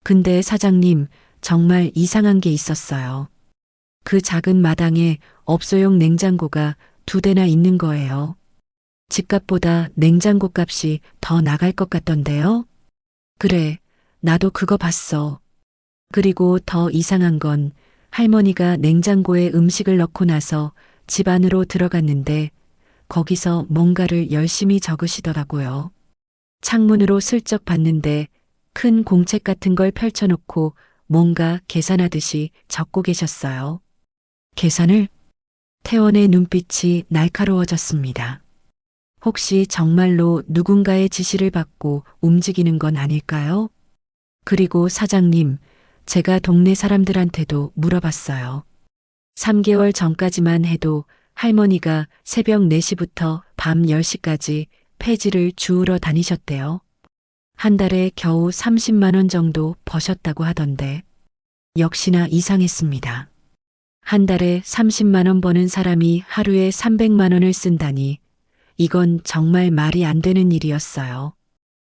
근데 사장님, 정말 이상한 게 있었어요. 그 작은 마당에 업소용 냉장고가 2대나 있는 거예요. 집값보다 냉장고 값이 더 나갈 것 같던데요? 그래, 나도 그거 봤어. 그리고 더 이상한 건 할머니가 냉장고에 음식을 넣고 나서 집 안으로 들어갔는데 거기서 뭔가를 열심히 적으시더라고요. 창문으로 슬쩍 봤는데 큰 공책 같은 걸 펼쳐놓고 뭔가 계산하듯이 적고 계셨어요. 계산을? 태원의 눈빛이 날카로워졌습니다. 혹시 정말로 누군가의 지시를 받고 움직이는 건 아닐까요? 그리고 사장님, 제가 동네 사람들한테도 물어봤어요. 3개월 전까지만 해도 할머니가 새벽 4시부터 밤 10시까지 폐지를 주우러 다니셨대요. 한 달에 겨우 30만 원 정도 버셨다고 하던데 역시나 이상했습니다. 한 달에 30만 원 버는 사람이 하루에 300만 원을 쓴다니 이건 정말 말이 안 되는 일이었어요.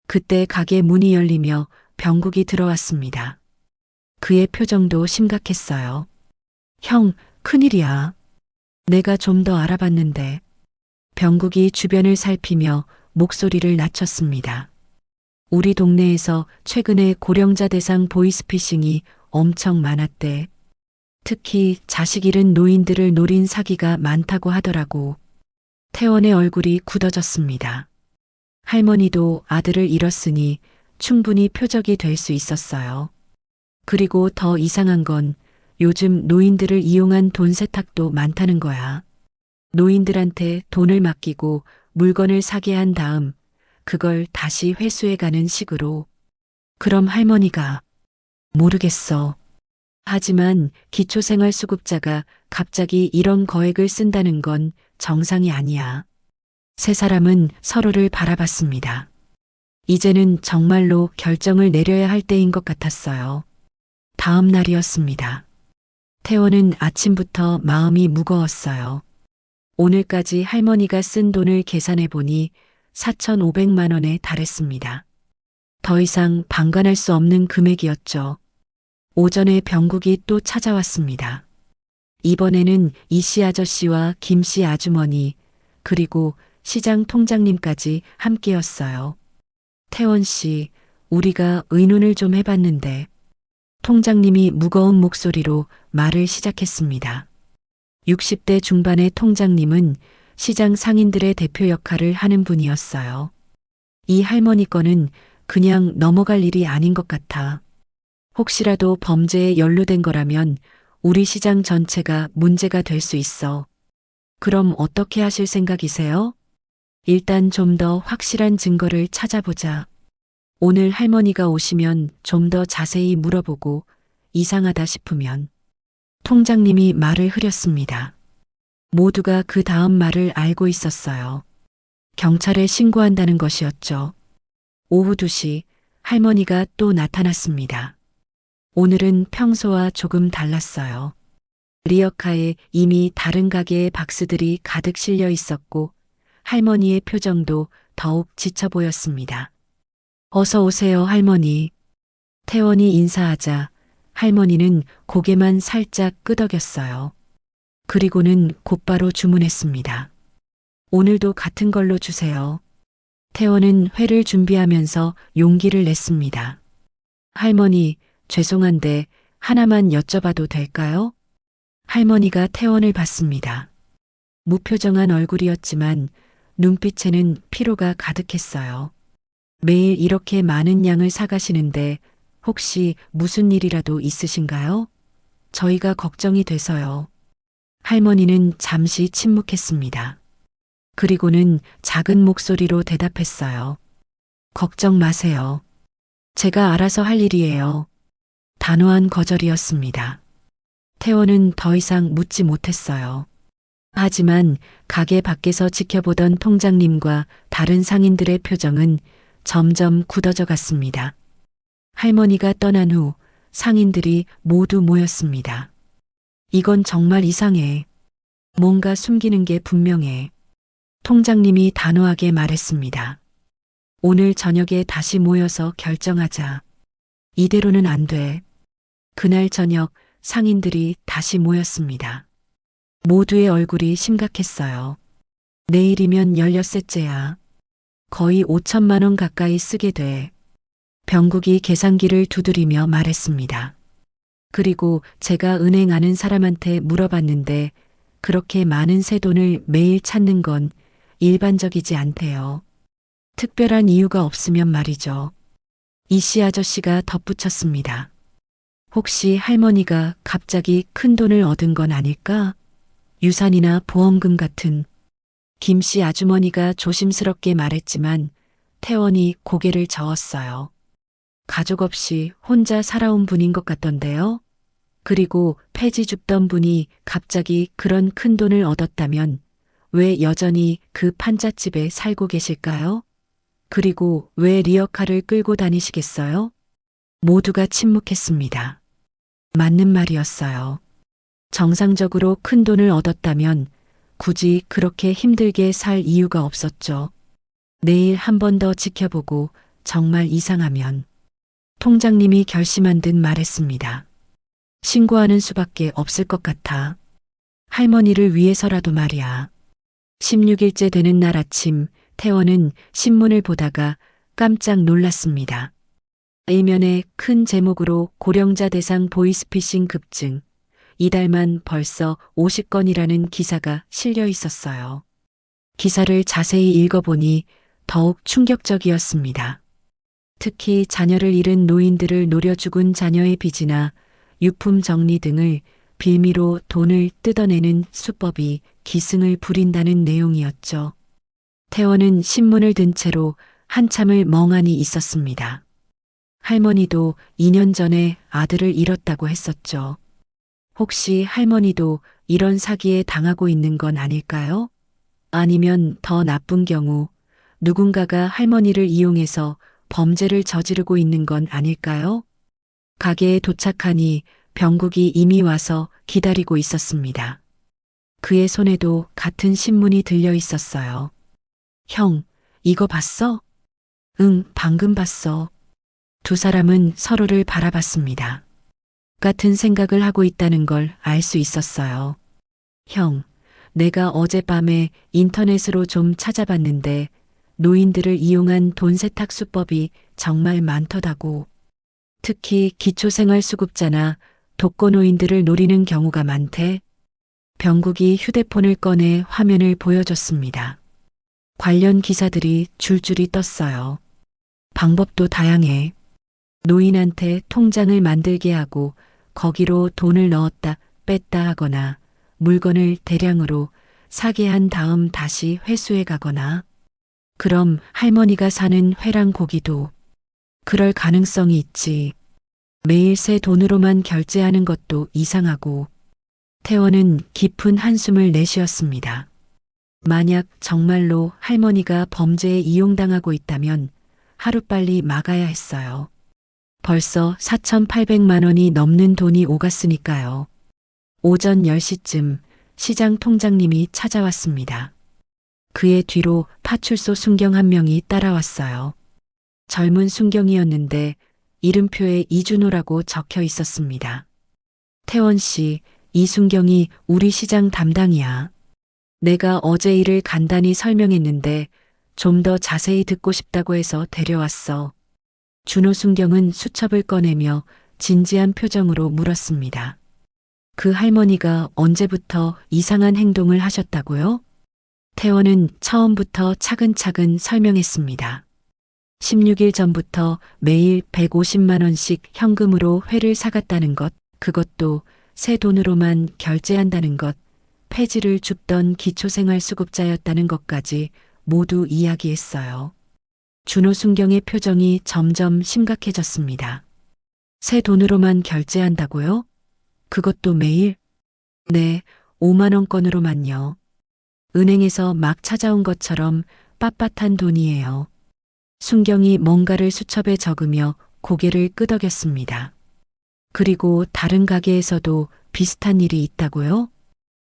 그때 가게 문이 열리며 병국이 들어왔습니다. 그의 표정도 심각했어요. 형, 큰일이야. 내가 좀 더 알아봤는데. 병국이 주변을 살피며 목소리를 낮췄습니다. 우리 동네에서 최근에 고령자 대상 보이스피싱이 엄청 많았대. 특히 자식 잃은 노인들을 노린 사기가 많다고 하더라고. 태원의 얼굴이 굳어졌습니다. 할머니도 아들을 잃었으니 충분히 표적이 될 수 있었어요. 그리고 더 이상한 건 요즘 노인들을 이용한 돈 세탁도 많다는 거야. 노인들한테 돈을 맡기고 물건을 사게 한 다음 그걸 다시 회수해가는 식으로. 그럼 할머니가 모르겠어. 하지만 기초생활수급자가 갑자기 이런 거액을 쓴다는 건 정상이 아니야. 세 사람은 서로를 바라봤습니다. 이제는 정말로 결정을 내려야 할 때인 것 같았어요. 다음 날이었습니다. 태원은 아침부터 마음이 무거웠어요. 오늘까지 할머니가 쓴 돈을 계산해 보니 4,500만 원에 달했습니다. 더 이상 방관할 수 없는 금액이었죠. 오전에 병국이 또 찾아왔습니다. 이번에는 이씨 아저씨와 김씨 아주머니 그리고 시장 통장님까지 함께였어요. 태원 씨, 우리가 의논을 좀 해봤는데 통장님이 무거운 목소리로 말을 시작했습니다. 60대 중반의 통장님은 시장 상인들의 대표 역할을 하는 분이었어요. 이 할머니 건은 그냥 넘어갈 일이 아닌 것 같아. 혹시라도 범죄에 연루된 거라면 우리 시장 전체가 문제가 될 수 있어. 그럼 어떻게 하실 생각이세요? 일단 좀 더 확실한 증거를 찾아보자. 오늘 할머니가 오시면 좀 더 자세히 물어보고 이상하다 싶으면 통장님이 말을 흐렸습니다. 모두가 그 다음 말을 알고 있었어요. 경찰에 신고한다는 것이었죠. 오후 2시 할머니가 또 나타났습니다. 오늘은 평소와 조금 달랐어요. 리어카에 이미 다른 가게의 박스들이 가득 실려 있었고 할머니의 표정도 더욱 지쳐 보였습니다. 어서 오세요, 할머니. 태원이 인사하자 할머니는 고개만 살짝 끄덕였어요. 그리고는 곧바로 주문했습니다. 오늘도 같은 걸로 주세요. 태원은 회를 준비하면서 용기를 냈습니다. 할머니, 죄송한데 하나만 여쭤봐도 될까요? 할머니가 태원을 봤습니다. 무표정한 얼굴이었지만 눈빛에는 피로가 가득했어요. 매일 이렇게 많은 양을 사가시는데 혹시 무슨 일이라도 있으신가요? 저희가 걱정이 돼서요. 할머니는 잠시 침묵했습니다. 그리고는 작은 목소리로 대답했어요. 걱정 마세요. 제가 알아서 할 일이에요. 단호한 거절이었습니다. 태원은 더 이상 묻지 못했어요. 하지만 가게 밖에서 지켜보던 통장님과 다른 상인들의 표정은 점점 굳어져 갔습니다. 할머니가 떠난 후 상인들이 모두 모였습니다. 이건 정말 이상해. 뭔가 숨기는 게 분명해. 통장님이 단호하게 말했습니다. 오늘 저녁에 다시 모여서 결정하자. 이대로는 안 돼. 그날 저녁 상인들이 다시 모였습니다. 모두의 얼굴이 심각했어요. 내일이면 16세째야. 거의 5천만 원 가까이 쓰게 돼. 병국이 계산기를 두드리며 말했습니다. 그리고 제가 은행 아는 사람한테 물어봤는데 그렇게 많은 새 돈을 매일 찾는 건 일반적이지 않대요. 특별한 이유가 없으면 말이죠. 이씨 아저씨가 덧붙였습니다. 혹시 할머니가 갑자기 큰 돈을 얻은 건 아닐까? 유산이나 보험금 같은. 김씨 아주머니가 조심스럽게 말했지만 태원이 고개를 저었어요. 가족 없이 혼자 살아온 분인 것 같던데요. 그리고 폐지 줍던 분이 갑자기 그런 큰 돈을 얻었다면 왜 여전히 그 판잣집에 살고 계실까요? 그리고 왜 리어카를 끌고 다니시겠어요? 모두가 침묵했습니다. 맞는 말이었어요. 정상적으로 큰 돈을 얻었다면 굳이 그렇게 힘들게 살 이유가 없었죠. 내일 한 번 더 지켜보고 정말 이상하면 통장님이 결심한 듯 말했습니다. 신고하는 수밖에 없을 것 같아. 할머니를 위해서라도 말이야. 16일째 되는 날 아침 태원은 신문을 보다가 깜짝 놀랐습니다. 일면에 큰 제목으로 고령자 대상 보이스피싱 급증. 이달만 벌써 50건이라는 기사가 실려 있었어요. 기사를 자세히 읽어보니 더욱 충격적이었습니다. 특히 자녀를 잃은 노인들을 노려 죽은 자녀의 빚이나 유품 정리 등을 빌미로 돈을 뜯어내는 수법이 기승을 부린다는 내용이었죠. 태원은 신문을 든 채로 한참을 멍하니 있었습니다. 할머니도 2년 전에 아들을 잃었다고 했었죠. 혹시 할머니도 이런 사기에 당하고 있는 건 아닐까요? 아니면 더 나쁜 경우 누군가가 할머니를 이용해서 범죄를 저지르고 있는 건 아닐까요? 가게에 도착하니 병국이 이미 와서 기다리고 있었습니다. 그의 손에도 같은 신문이 들려 있었어요. 형, 이거 봤어? 응, 방금 봤어. 두 사람은 서로를 바라봤습니다. 같은 생각을 하고 있다는 걸 알 수 있었어요. 형, 내가 어젯밤에 인터넷으로 좀 찾아봤는데 노인들을 이용한 돈 세탁 수법이 정말 많더라고. 특히 기초생활수급자나 독거노인들을 노리는 경우가 많대. 병국이 휴대폰을 꺼내 화면을 보여줬습니다. 관련 기사들이 줄줄이 떴어요. 방법도 다양해. 노인한테 통장을 만들게 하고 거기로 돈을 넣었다 뺐다 하거나 물건을 대량으로 사게 한 다음 다시 회수해 가거나 그럼 할머니가 사는 회랑 고기도 그럴 가능성이 있지. 매일 새 돈으로만 결제하는 것도 이상하고. 태원은 깊은 한숨을 내쉬었습니다. 만약 정말로 할머니가 범죄에 이용당하고 있다면 하루빨리 막아야 했어요. 벌써 4,800만 원이 넘는 돈이 오갔으니까요. 오전 10시쯤 시장 통장님이 찾아왔습니다. 그의 뒤로 파출소 순경 한 명이 따라왔어요. 젊은 순경이었는데 이름표에 이준호라고 적혀 있었습니다. 태원 씨, 이순경이 우리 시장 담당이야. 내가 어제 일을 간단히 설명했는데 좀 더 자세히 듣고 싶다고 해서 데려왔어. 준호 순경은 수첩을 꺼내며 진지한 표정으로 물었습니다. 그 할머니가 언제부터 이상한 행동을 하셨다고요? 태원은 처음부터 차근차근 설명했습니다. 16일 전부터 매일 150만 원씩 현금으로 회를 사갔다는 것, 그것도 새 돈으로만 결제한다는 것, 폐지를 줍던 기초생활수급자였다는 것까지 모두 이야기했어요. 준호 순경의 표정이 점점 심각해졌습니다. 새 돈으로만 결제한다고요? 그것도 매일? 네, 5만 원권으로만요. 은행에서 막 찾아온 것처럼 빳빳한 돈이에요. 순경이 뭔가를 수첩에 적으며 고개를 끄덕였습니다. 그리고 다른 가게에서도 비슷한 일이 있다고요?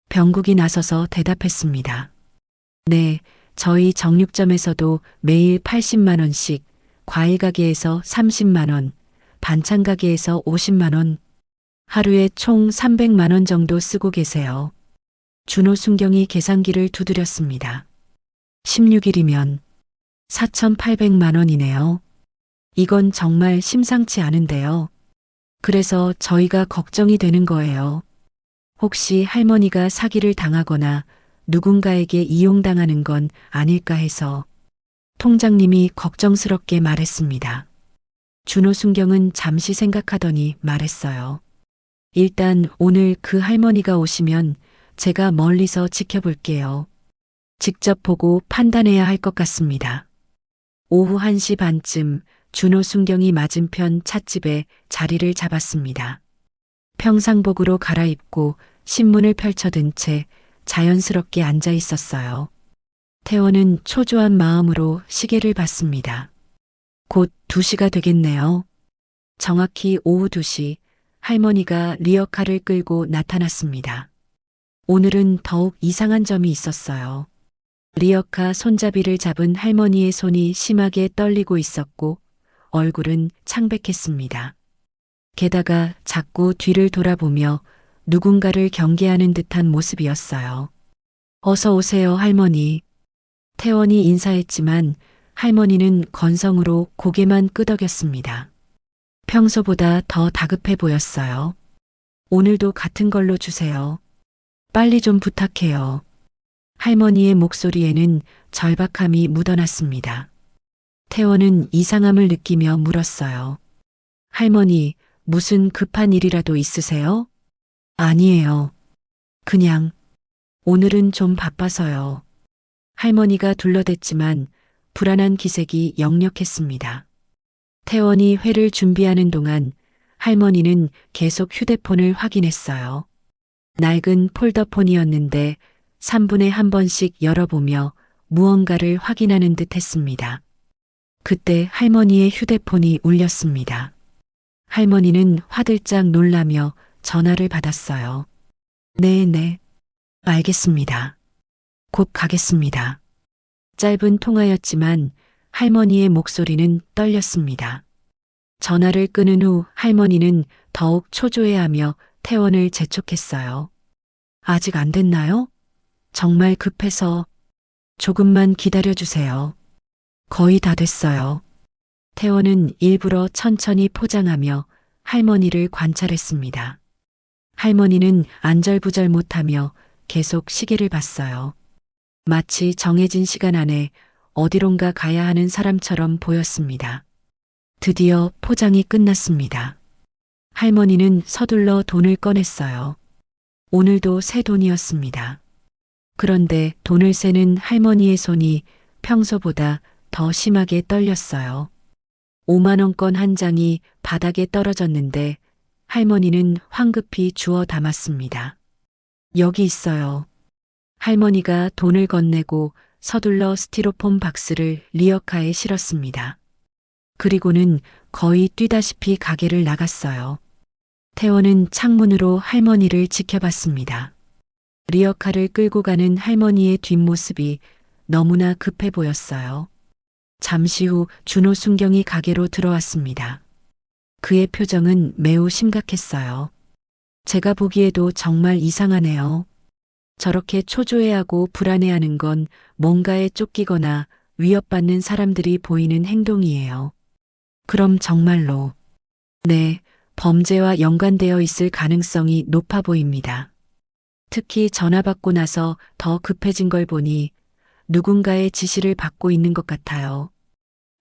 병국이 나서서 대답했습니다. 네, 저희 정육점에서도 매일 80만 원씩, 과일 가게에서 30만 원, 반찬 가게에서 50만 원, 하루에 총 300만 원 정도 쓰고 계세요. 준호 순경이 계산기를 두드렸습니다. 16일이면 4,800만 원이네요. 이건 정말 심상치 않은데요. 그래서 저희가 걱정이 되는 거예요. 혹시 할머니가 사기를 당하거나 누군가에게 이용당하는 건 아닐까 해서. 통장님이 걱정스럽게 말했습니다. 준호 순경은 잠시 생각하더니 말했어요. 일단 오늘 그 할머니가 오시면 제가 멀리서 지켜볼게요. 직접 보고 판단해야 할 것 같습니다. 오후 1시 반쯤 준호 순경이 맞은편 찻집에 자리를 잡았습니다. 평상복으로 갈아입고 신문을 펼쳐든 채 자연스럽게 앉아 있었어요. 태원은 초조한 마음으로 시계를 봤습니다. 곧 2시가 되겠네요. 정확히 오후 2시 할머니가 리어카를 끌고 나타났습니다. 오늘은 더욱 이상한 점이 있었어요. 리어카 손잡이를 잡은 할머니의 손이 심하게 떨리고 있었고 얼굴은 창백했습니다. 게다가 자꾸 뒤를 돌아보며 누군가를 경계하는 듯한 모습이었어요. 어서 오세요, 할머니. 태원이 인사했지만 할머니는 건성으로 고개만 끄덕였습니다. 평소보다 더 다급해 보였어요. 오늘도 같은 걸로 주세요. 빨리 좀 부탁해요. 할머니의 목소리에는 절박함이 묻어났습니다. 태원은 이상함을 느끼며 물었어요. 할머니, 무슨 급한 일이라도 있으세요? 아니에요. 그냥 오늘은 좀 바빠서요. 할머니가 둘러댔지만 불안한 기색이 역력했습니다. 태원이 회를 준비하는 동안 할머니는 계속 휴대폰을 확인했어요. 낡은 폴더폰이었는데 3분에 한 번씩 열어보며 무언가를 확인하는 듯 했습니다. 그때 할머니의 휴대폰이 울렸습니다. 할머니는 화들짝 놀라며 전화를 받았어요. 네, 알겠습니다. 곧 가겠습니다. 짧은 통화였지만 할머니의 목소리는 떨렸습니다. 전화를 끊은 후 할머니는 더욱 초조해하며 태원을 재촉했어요. 아직 안 됐나요? 정말 급해서 조금만 기다려주세요. 거의 다 됐어요. 태원은 일부러 천천히 포장하며 할머니를 관찰했습니다. 할머니는 안절부절 못하며 계속 시계를 봤어요. 마치 정해진 시간 안에 어디론가 가야 하는 사람처럼 보였습니다. 드디어 포장이 끝났습니다. 할머니는 서둘러 돈을 꺼냈어요. 오늘도 새 돈이었습니다. 그런데 돈을 세는 할머니의 손이 평소보다 더 심하게 떨렸어요. 5만 원권 한 장이 바닥에 떨어졌는데 할머니는 황급히 주워 담았습니다. 여기 있어요. 할머니가 돈을 건네고 서둘러 스티로폼 박스를 리어카에 실었습니다. 그리고는 거의 뛰다시피 가게를 나갔어요. 태원은 창문으로 할머니를 지켜봤습니다. 리어카를 끌고 가는 할머니의 뒷모습이 너무나 급해 보였어요. 잠시 후 준호 순경이 가게로 들어왔습니다. 그의 표정은 매우 심각했어요. 제가 보기에도 정말 이상하네요. 저렇게 초조해하고 불안해하는 건 뭔가에 쫓기거나 위협받는 사람들이 보이는 행동이에요. 그럼 정말로, 네, 범죄와 연관되어 있을 가능성이 높아 보입니다. 특히 전화 받고 나서 더 급해진 걸 보니 누군가의 지시를 받고 있는 것 같아요.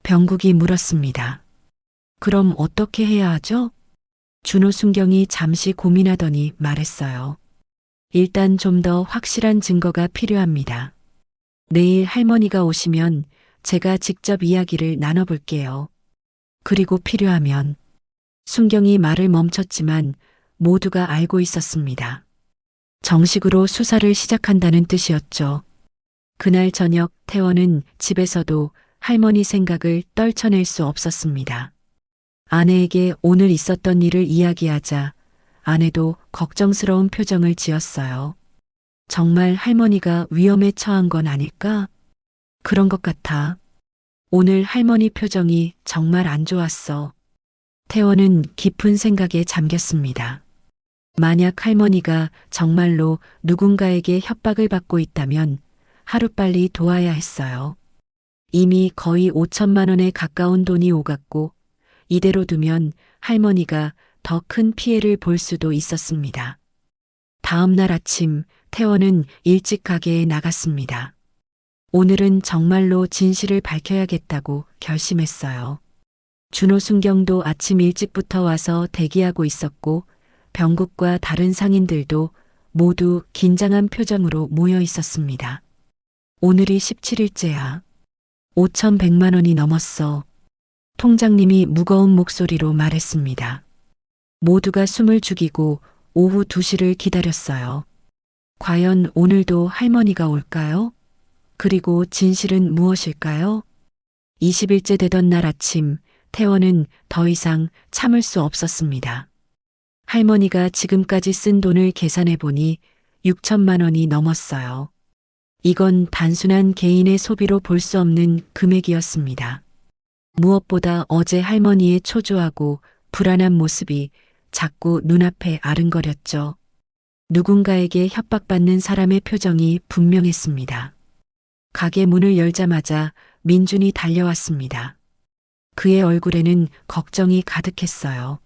병국이 물었습니다. 그럼 어떻게 해야 하죠? 준호 순경이 잠시 고민하더니 말했어요. 일단 좀 더 확실한 증거가 필요합니다. 내일 할머니가 오시면 제가 직접 이야기를 나눠볼게요. 그리고 필요하면 순경이 말을 멈췄지만 모두가 알고 있었습니다. 정식으로 수사를 시작한다는 뜻이었죠. 그날 저녁 태원은 집에서도 할머니 생각을 떨쳐낼 수 없었습니다. 아내에게 오늘 있었던 일을 이야기하자 아내도 걱정스러운 표정을 지었어요. 정말 할머니가 위험에 처한 건 아닐까? 그런 것 같아. 오늘 할머니 표정이 정말 안 좋았어. 태원은 깊은 생각에 잠겼습니다. 만약 할머니가 정말로 누군가에게 협박을 받고 있다면 하루빨리 도와야 했어요. 이미 거의 5천만 원에 가까운 돈이 오갔고 이대로 두면 할머니가 더 큰 피해를 볼 수도 있었습니다. 다음 날 아침 태원은 일찍 가게에 나갔습니다. 오늘은 정말로 진실을 밝혀야겠다고 결심했어요. 준호 순경도 아침 일찍부터 와서 대기하고 있었고 병국과 다른 상인들도 모두 긴장한 표정으로 모여 있었습니다. 오늘이 17일째야. 5,100만 원이 넘었어. 통장님이 무거운 목소리로 말했습니다. 모두가 숨을 죽이고 오후 2시를 기다렸어요. 과연 오늘도 할머니가 올까요? 그리고 진실은 무엇일까요? 20일째 되던 날 아침 태원은 더 이상 참을 수 없었습니다. 할머니가 지금까지 쓴 돈을 계산해 보니 6천만 원이 넘었어요. 이건 단순한 개인의 소비로 볼 수 없는 금액이었습니다. 무엇보다 어제 할머니의 초조하고 불안한 모습이 자꾸 눈앞에 아른거렸죠. 누군가에게 협박받는 사람의 표정이 분명했습니다. 가게 문을 열자마자 민준이 달려왔습니다. 그의 얼굴에는 걱정이 가득했어요.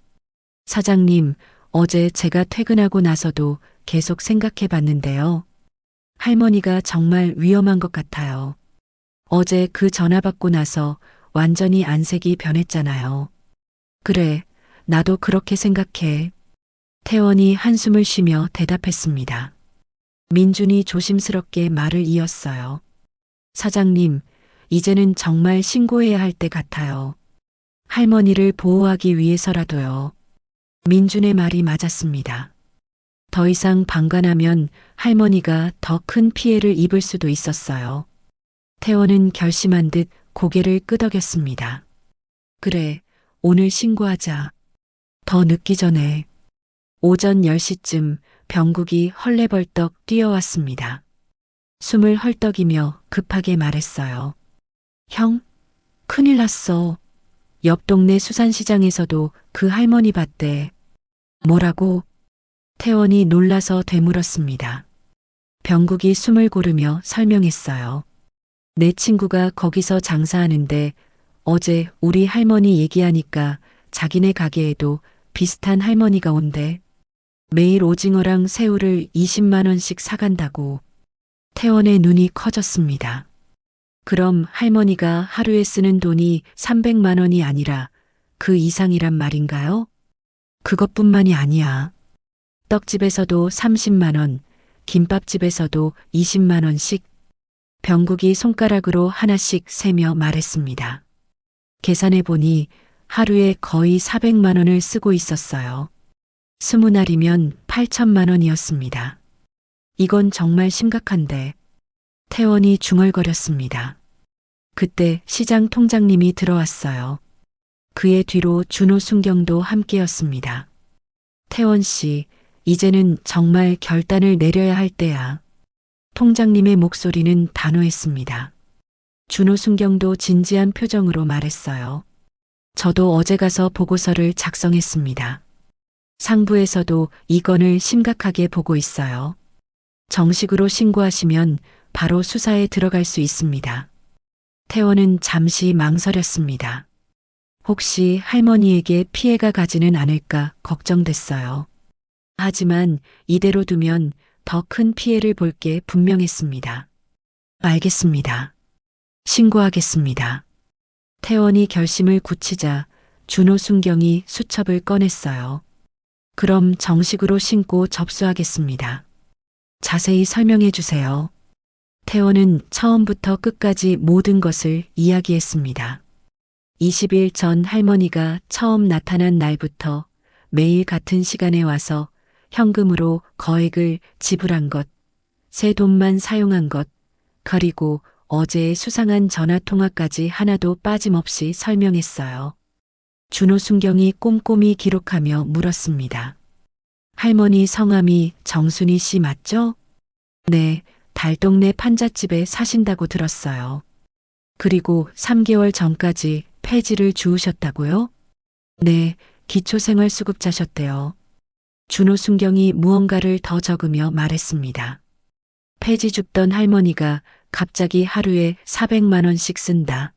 사장님, 어제 제가 퇴근하고 나서도 계속 생각해 봤는데요. 할머니가 정말 위험한 것 같아요. 어제 그 전화 받고 나서 완전히 안색이 변했잖아요. 그래, 나도 그렇게 생각해. 태원이 한숨을 쉬며 대답했습니다. 민준이 조심스럽게 말을 이었어요. 사장님, 이제는 정말 신고해야 할 때 같아요. 할머니를 보호하기 위해서라도요. 민준의 말이 맞았습니다. 더 이상 방관하면 할머니가 더 큰 피해를 입을 수도 있었어요. 태원은 결심한 듯 고개를 끄덕였습니다. 그래, 오늘 신고하자. 더 늦기 전에. 오전 10시쯤 병국이 헐레벌떡 뛰어왔습니다. 숨을 헐떡이며 급하게 말했어요. 형, 큰일 났어. 옆 동네 수산시장에서도 그 할머니 봤대. 뭐라고? 태원이 놀라서 되물었습니다. 병국이 숨을 고르며 설명했어요. 내 친구가 거기서 장사하는데 어제 우리 할머니 얘기하니까 자기네 가게에도 비슷한 할머니가 온대. 매일 오징어랑 새우를 20만 원씩 사간다고. 태원의 눈이 커졌습니다. 그럼 할머니가 하루에 쓰는 돈이 300만 원이 아니라 그 이상이란 말인가요? 그것뿐만이 아니야. 떡집에서도 30만 원, 김밥집에서도 20만 원씩. 병국이 손가락으로 하나씩 세며 말했습니다. 계산해 보니 하루에 거의 400만 원을 쓰고 있었어요. 20날이면 8천만 원이었습니다. 이건 정말 심각한데. 태원이 중얼거렸습니다. 그때 시장 통장님이 들어왔어요. 그의 뒤로 준호 순경도 함께였습니다. 태원 씨, 이제는 정말 결단을 내려야 할 때야. 통장님의 목소리는 단호했습니다. 준호 순경도 진지한 표정으로 말했어요. 저도 어제 가서 보고서를 작성했습니다. 상부에서도 이 건을 심각하게 보고 있어요. 정식으로 신고하시면 바로 수사에 들어갈 수 있습니다. 태원은 잠시 망설였습니다. 혹시 할머니에게 피해가 가지는 않을까 걱정됐어요. 하지만 이대로 두면 더 큰 피해를 볼 게 분명했습니다. 알겠습니다. 신고하겠습니다. 태원이 결심을 굳히자 준호 순경이 수첩을 꺼냈어요. 그럼 정식으로 신고 접수하겠습니다. 자세히 설명해 주세요. 태원은 처음부터 끝까지 모든 것을 이야기했습니다. 20일 전 할머니가 처음 나타난 날부터 매일 같은 시간에 와서 현금으로 거액을 지불한 것, 새 돈만 사용한 것, 그리고 어제의 수상한 전화통화까지 하나도 빠짐없이 설명했어요. 준호 순경이 꼼꼼히 기록하며 물었습니다. 할머니 성함이 정순희 씨 맞죠? 네, 달동네 판잣집에 사신다고 들었어요. 그리고 3개월 전까지 폐지를 주우셨다고요? 네, 기초생활수급자셨대요. 준호 순경이 무언가를 더 적으며 말했습니다. 폐지 줍던 할머니가 갑자기 하루에 400만 원씩 쓴다.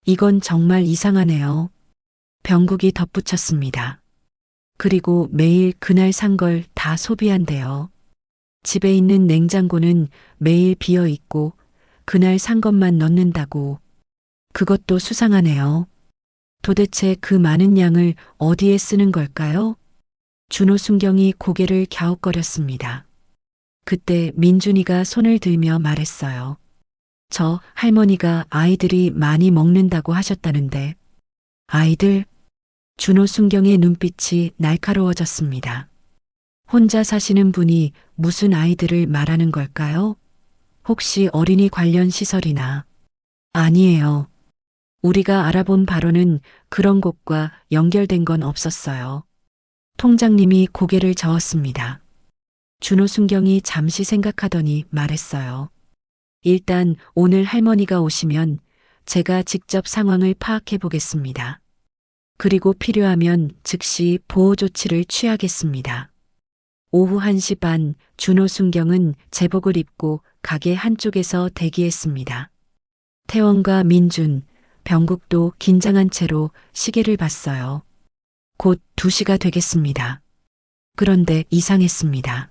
이건 정말 이상하네요. 병국이 덧붙였습니다. 그리고 매일 그날 산 걸 다 소비한대요. 집에 있는 냉장고는 매일 비어 있고 그날 산 것만 넣는다고. 그것도 수상하네요. 도대체 그 많은 양을 어디에 쓰는 걸까요? 준호 순경이 고개를 갸웃거렸습니다. 그때 민준이가 손을 들며 말했어요. 저 할머니가 아이들이 많이 먹는다고 하셨다는데. 아이들? 준호 순경의 눈빛이 날카로워졌습니다. 혼자 사시는 분이 무슨 아이들을 말하는 걸까요? 혹시 어린이 관련 시설이나. 아니에요. 우리가 알아본 바로는 그런 곳과 연결된 건 없었어요. 통장님이 고개를 저었습니다. 준호 순경이 잠시 생각하더니 말했어요. 일단 오늘 할머니가 오시면 제가 직접 상황을 파악해 보겠습니다. 그리고 필요하면 즉시 보호 조치를 취하겠습니다. 오후 1시 반 준호 순경은 제복을 입고 가게 한쪽에서 대기했습니다. 태원과 민준, 병국도 긴장한 채로 시계를 봤어요. 곧 2시가 되겠습니다. 그런데 이상했습니다.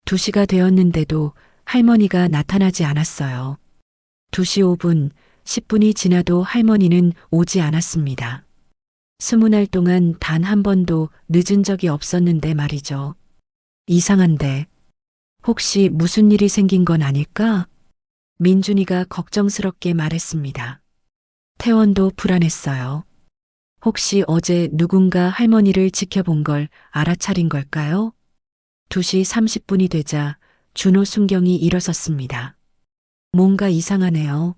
2시가 되었는데도 할머니가 나타나지 않았어요. 2시 5분, 10분이 지나도 할머니는 오지 않았습니다. 20날 동안 단 한 번도 늦은 적이 없었는데 말이죠. 이상한데 혹시 무슨 일이 생긴 건 아닐까? 민준이가 걱정스럽게 말했습니다. 태원도 불안했어요. 혹시 어제 누군가 할머니를 지켜본 걸 알아차린 걸까요? 2시 30분이 되자 준호 순경이 일어섰습니다. 뭔가 이상하네요.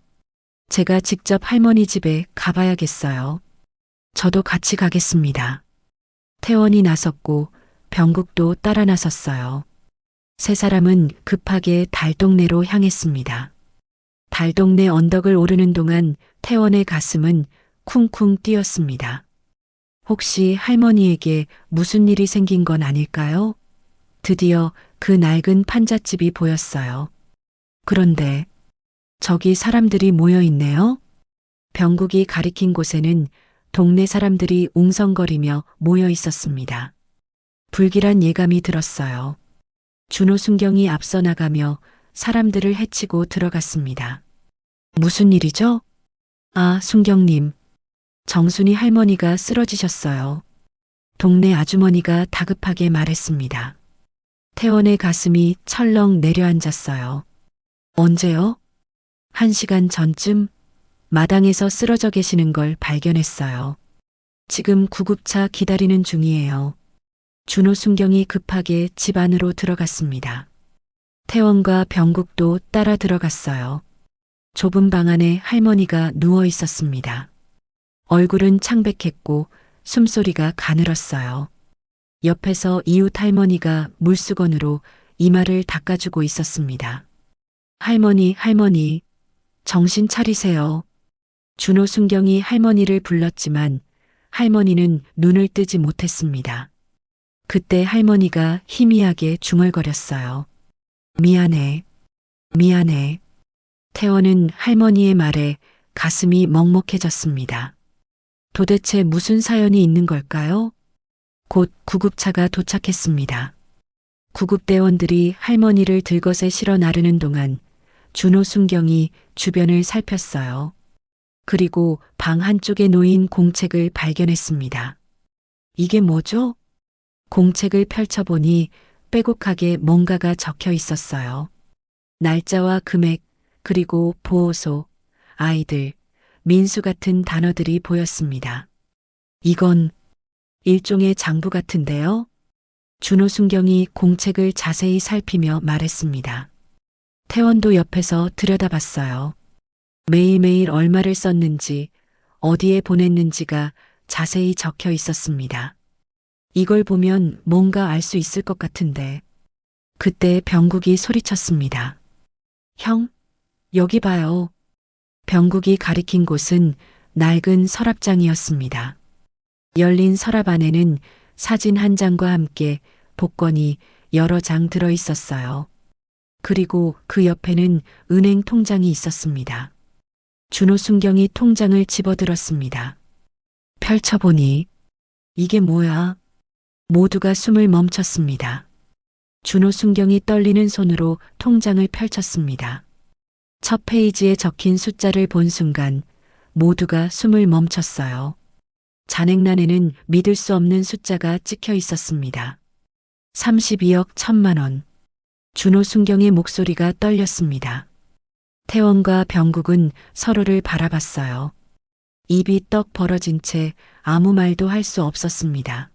제가 직접 할머니 집에 가봐야겠어요. 저도 같이 가겠습니다. 태원이 나섰고 병국도 따라 나섰어요. 세 사람은 급하게 달동네로 향했습니다. 달동네 언덕을 오르는 동안 태원의 가슴은 쿵쿵 뛰었습니다. 혹시 할머니에게 무슨 일이 생긴 건 아닐까요? 드디어 그 낡은 판잣집이 보였어요. 그런데 저기 사람들이 모여 있네요. 병국이 가리킨 곳에는 동네 사람들이 웅성거리며 모여 있었습니다. 불길한 예감이 들었어요. 준호 순경이 앞서 나가며 사람들을 해치고 들어갔습니다. 무슨 일이죠? 아, 순경님. 정순이 할머니가 쓰러지셨어요. 동네 아주머니가 다급하게 말했습니다. 태원의 가슴이 철렁 내려앉았어요. 언제요? 1시간 전쯤 마당에서 쓰러져 계시는 걸 발견했어요. 지금 구급차 기다리는 중이에요. 준호 순경이 급하게 집 안으로 들어갔습니다. 태원과 병국도 따라 들어갔어요. 좁은 방 안에 할머니가 누워 있었습니다. 얼굴은 창백했고 숨소리가 가늘었어요. 옆에서 이웃 할머니가 물수건으로 이마를 닦아주고 있었습니다. 할머니, 할머니, 정신 차리세요. 준호 순경이 할머니를 불렀지만 할머니는 눈을 뜨지 못했습니다. 그때 할머니가 희미하게 중얼거렸어요. 미안해, 미안해. 태원은 할머니의 말에 가슴이 먹먹해졌습니다. 도대체 무슨 사연이 있는 걸까요? 곧 구급차가 도착했습니다. 구급대원들이 할머니를 들것에 실어 나르는 동안 준호 순경이 주변을 살폈어요. 그리고 방 한쪽에 놓인 공책을 발견했습니다. 이게 뭐죠? 공책을 펼쳐보니 빼곡하게 뭔가가 적혀 있었어요. 날짜와 금액, 그리고 보호소, 아이들, 민수 같은 단어들이 보였습니다. 이건 일종의 장부 같은데요? 준호 순경이 공책을 자세히 살피며 말했습니다. 태원도 옆에서 들여다봤어요. 매일매일 얼마를 썼는지, 어디에 보냈는지가 자세히 적혀 있었습니다. 이걸 보면 뭔가 알 수 있을 것 같은데. 그때 병국이 소리쳤습니다. 형, 여기 봐요. 병국이 가리킨 곳은 낡은 서랍장이었습니다. 열린 서랍 안에는 사진 한 장과 함께 복권이 여러 장 들어 있었어요. 그리고 그 옆에는 은행 통장이 있었습니다. 준호 순경이 통장을 집어들었습니다. 펼쳐보니 이게 뭐야? 모두가 숨을 멈췄습니다. 준호 순경이 떨리는 손으로 통장을 펼쳤습니다. 첫 페이지에 적힌 숫자를 본 순간 모두가 숨을 멈췄어요. 잔액란에는 믿을 수 없는 숫자가 찍혀 있었습니다. 32억 1천만 원. 준호 순경의 목소리가 떨렸습니다. 태원과 병국은 서로를 바라봤어요. 입이 떡 벌어진 채 아무 말도 할 수 없었습니다.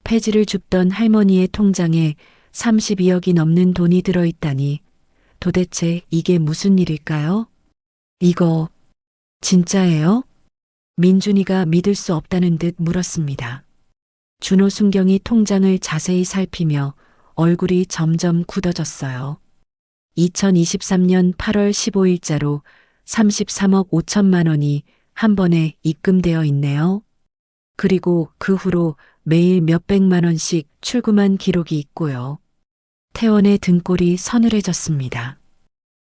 폐지를 줍던 할머니의 통장에 32억이 넘는 돈이 들어있다니 도대체 이게 무슨 일일까요? 이거 진짜예요? 민준이가 믿을 수 없다는 듯 물었습니다. 준호 순경이 통장을 자세히 살피며 얼굴이 점점 굳어졌어요. 2023년 8월 15일자로 33억 5천만 원이 한 번에 입금되어 있네요. 그리고 그 후로 매일 몇백만 원씩 출금한 기록이 있고요. 태원의 등골이 서늘해졌습니다.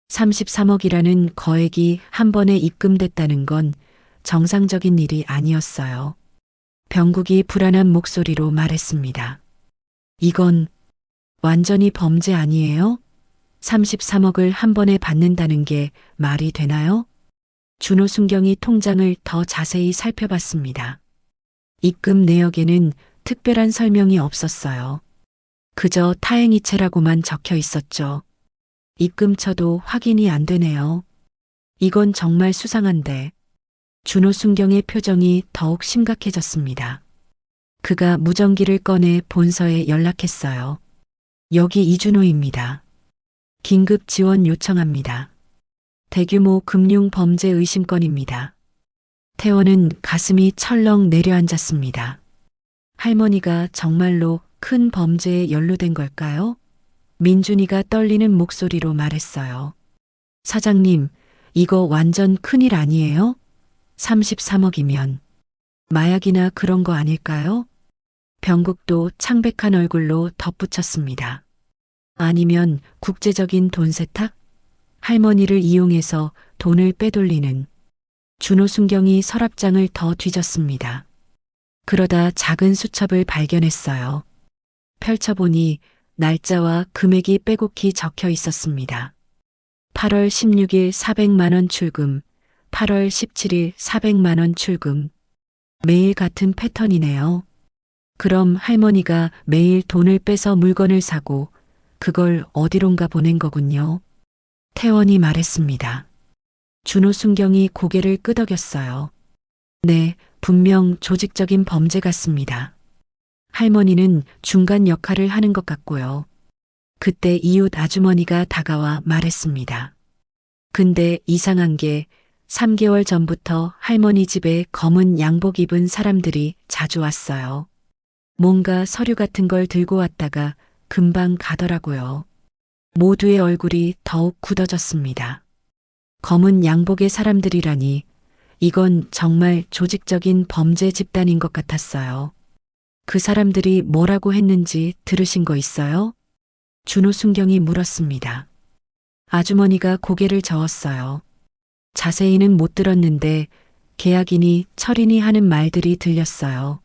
33억이라는 거액이 한 번에 입금됐다는 건 정상적인 일이 아니었어요. 병국이 불안한 목소리로 말했습니다. 이건 완전히 범죄 아니에요? 33억을 한 번에 받는다는 게 말이 되나요? 준호 순경이 통장을 더 자세히 살펴봤습니다. 입금 내역에는 특별한 설명이 없었어요. 그저 타행이체라고만 적혀 있었죠. 입금처도 확인이 안 되네요. 이건 정말 수상한데. 준호 순경의 표정이 더욱 심각해졌습니다. 그가 무전기를 꺼내 본서에 연락했어요. 여기 이준호입니다. 긴급 지원 요청합니다. 대규모 금융 범죄 의심건입니다. 태원은 가슴이 철렁 내려앉았습니다. 할머니가 정말로 큰 범죄에 연루된 걸까요? 민준이가 떨리는 목소리로 말했어요. 사장님, 이거 완전 큰일 아니에요? 33억이면 마약이나 그런 거 아닐까요? 병국도 창백한 얼굴로 덧붙였습니다. 아니면 국제적인 돈 세탁? 할머니를 이용해서 돈을 빼돌리는. 준호 순경이 서랍장을 더 뒤졌습니다. 그러다 작은 수첩을 발견했어요. 펼쳐보니 날짜와 금액이 빼곡히 적혀 있었습니다. 8월 16일 400만 원 출금, 8월 17일 400만 원 출금. 매일 같은 패턴이네요. 그럼 할머니가 매일 돈을 빼서 물건을 사고 그걸 어디론가 보낸 거군요. 태원이 말했습니다. 준호 순경이 고개를 끄덕였어요. 네, 분명 조직적인 범죄 같습니다. 할머니는 중간 역할을 하는 것 같고요. 그때 이웃 아주머니가 다가와 말했습니다. 근데 이상한 게 3개월 전부터 할머니 집에 검은 양복 입은 사람들이 자주 왔어요. 뭔가 서류 같은 걸 들고 왔다가 금방 가더라고요. 모두의 얼굴이 더욱 굳어졌습니다. 검은 양복의 사람들이라니 이건 정말 조직적인 범죄 집단인 것 같았어요. 그 사람들이 뭐라고 했는지 들으신 거 있어요? 준호순경이 물었습니다. 아주머니가 고개를 저었어요. 자세히는 못 들었는데 계약이니 철이니 하는 말들이 들렸어요.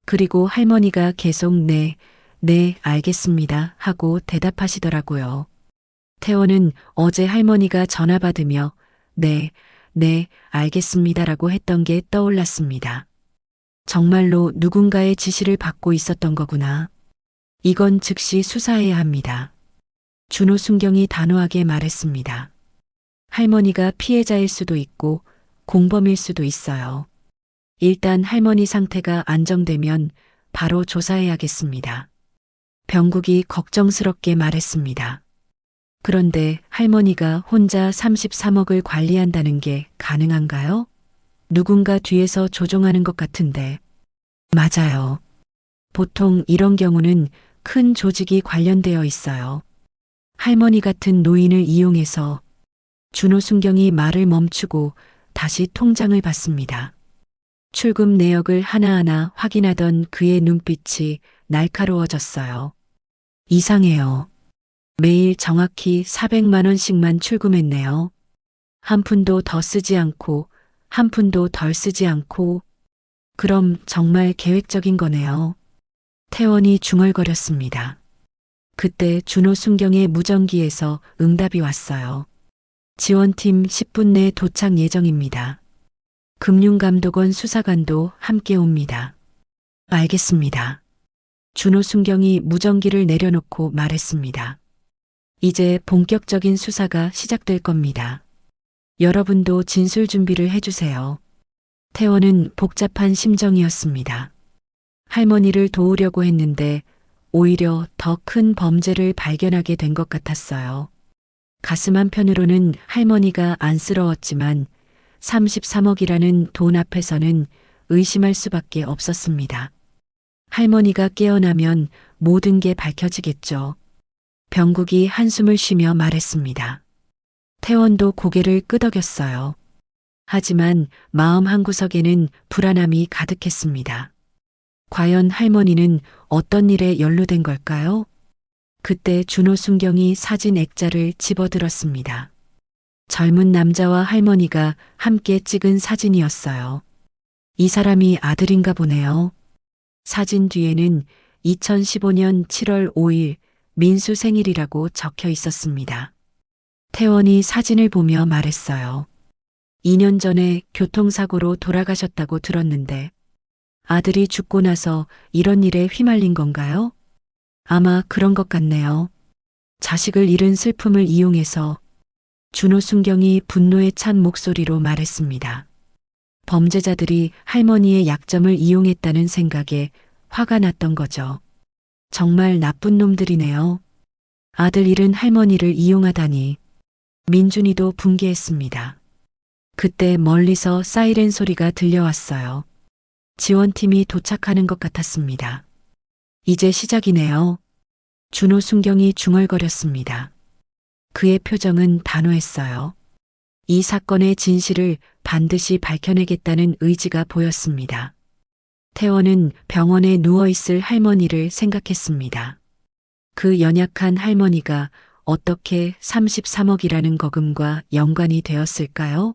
그리고 할머니가 계속 네, 알겠습니다 하고 대답하시더라고요. 태원은 어제 할머니가 전화 받으며 네, 알겠습니다라고 했던 게 떠올랐습니다. 정말로 누군가의 지시를 받고 있었던 거구나. 이건 즉시 수사해야 합니다. 준호순경이 단호하게 말했습니다. 할머니가 피해자일 수도 있고 공범일 수도 있어요. 일단 할머니 상태가 안정되면 바로 조사해야겠습니다. 병국이 걱정스럽게 말했습니다. 그런데 할머니가 혼자 33억을 관리한다는 게 가능한가요? 누군가 뒤에서 조종하는 것 같은데. 맞아요. 보통 이런 경우는 큰 조직이 관련되어 있어요. 할머니 같은 노인을 이용해서 준호순경이 말을 멈추고 다시 통장을 봤습니다. 출금 내역을 하나하나 확인하던 그의 눈빛이 날카로워졌어요. 이상해요. 매일 정확히 400만 원씩만 출금했네요. 한 푼도 더 쓰지 않고 한 푼도 덜 쓰지 않고. 그럼 정말 계획적인 거네요. 태원이 중얼거렸습니다. 그때 준호순경의 무전기에서 응답이 왔어요. 지원팀 10분 내 도착 예정입니다. 금융감독원 수사관도 함께 옵니다. 알겠습니다. 준호순경이 무전기를 내려놓고 말했습니다. 이제 본격적인 수사가 시작될 겁니다. 여러분도 진술 준비를 해주세요. 태원은 복잡한 심정이었습니다. 할머니를 도우려고 했는데 오히려 더 큰 범죄를 발견하게 된 것 같았어요. 가슴 한편으로는 할머니가 안쓰러웠지만 33억이라는 돈 앞에서는 의심할 수밖에 없었습니다. 할머니가 깨어나면 모든 게 밝혀지겠죠. 병국이 한숨을 쉬며 말했습니다. 태원도 고개를 끄덕였어요. 하지만 마음 한구석에는 불안함이 가득했습니다. 과연 할머니는 어떤 일에 연루된 걸까요? 그때 준호순경이 사진 액자를 집어들었습니다. 젊은 남자와 할머니가 함께 찍은 사진이었어요. 이 사람이 아들인가 보네요. 사진 뒤에는 2015년 7월 5일 민수 생일이라고 적혀 있었습니다. 태원이 사진을 보며 말했어요. 2년 전에 교통사고로 돌아가셨다고 들었는데 아들이 죽고 나서 이런 일에 휘말린 건가요? 아마 그런 것 같네요. 자식을 잃은 슬픔을 이용해서. 준호순경이 분노에 찬 목소리로 말했습니다. 범죄자들이 할머니의 약점을 이용했다는 생각에 화가 났던 거죠. 정말 나쁜 놈들이네요. 아들 잃은 할머니를 이용하다니. 민준이도 분개했습니다. 그때 멀리서 사이렌 소리가 들려왔어요. 지원팀이 도착하는 것 같았습니다. 이제 시작이네요. 준호순경이 중얼거렸습니다. 그의 표정은 단호했어요. 이 사건의 진실을 반드시 밝혀내겠다는 의지가 보였습니다. 태원은 병원에 누워있을 할머니를 생각했습니다. 그 연약한 할머니가 어떻게 33억이라는 거금과 연관이 되었을까요?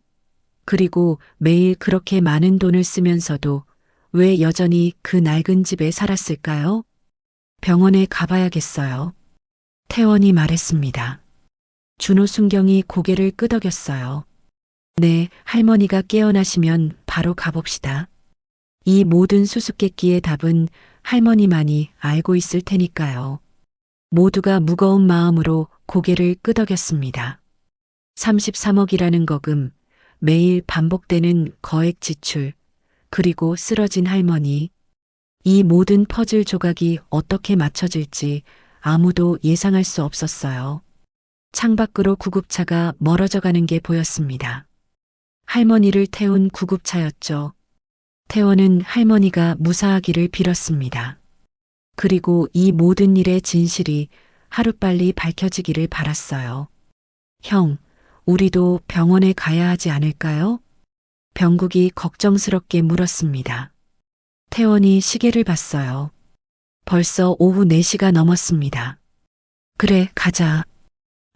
그리고 매일 그렇게 많은 돈을 쓰면서도 왜 여전히 그 낡은 집에 살았을까요? 병원에 가봐야겠어요. 태원이 말했습니다. 준호순경이 고개를 끄덕였어요. 네, 할머니가 깨어나시면 바로 가봅시다. 이 모든 수수께끼의 답은 할머니만이 알고 있을 테니까요. 모두가 무거운 마음으로 고개를 끄덕였습니다. 33억이라는 거금, 매일 반복되는 거액 지출, 그리고 쓰러진 할머니. 이 모든 퍼즐 조각이 어떻게 맞춰질지 아무도 예상할 수 없었어요. 창밖으로 구급차가 멀어져 가는 게 보였습니다. 할머니를 태운 구급차였죠. 태원은 할머니가 무사하기를 빌었습니다. 그리고 이 모든 일의 진실이 하루빨리 밝혀지기를 바랐어요. 형, 우리도 병원에 가야 하지 않을까요? 병국이 걱정스럽게 물었습니다. 태원이 시계를 봤어요. 벌써 오후 4시가 넘었습니다. 그래, 가자.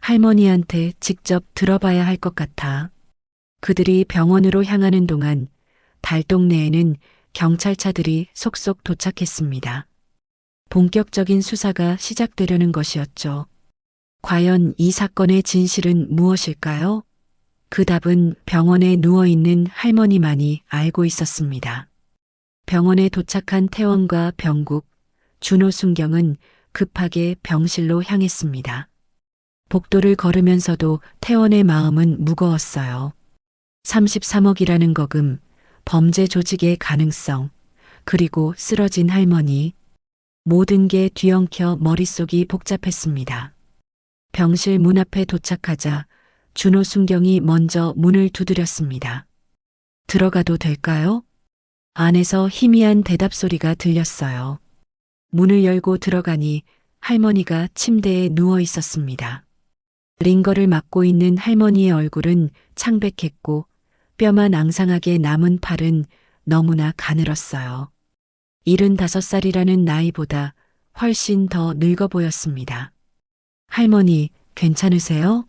할머니한테 직접 들어봐야 할 것 같아. 그들이 병원으로 향하는 동안 달동네에는 경찰차들이 속속 도착했습니다. 본격적인 수사가 시작되려는 것이었죠. 과연 이 사건의 진실은 무엇일까요? 그 답은 병원에 누워있는 할머니만이 알고 있었습니다. 병원에 도착한 태원과 병국, 준호 순경은 급하게 병실로 향했습니다. 복도를 걸으면서도 태원의 마음은 무거웠어요. 33억이라는 거금, 범죄 조직의 가능성, 그리고 쓰러진 할머니. 모든 게 뒤엉켜 머릿속이 복잡했습니다. 병실 문 앞에 도착하자 준호 순경이 먼저 문을 두드렸습니다. 들어가도 될까요? 안에서 희미한 대답 소리가 들렸어요. 문을 열고 들어가니 할머니가 침대에 누워 있었습니다. 링거를 맡고 있는 할머니의 얼굴은 창백했고 뼈만 앙상하게 남은 팔은 너무나 가늘었어요. 75살이라는 나이보다 훨씬 더 늙어 보였습니다. 할머니, 괜찮으세요?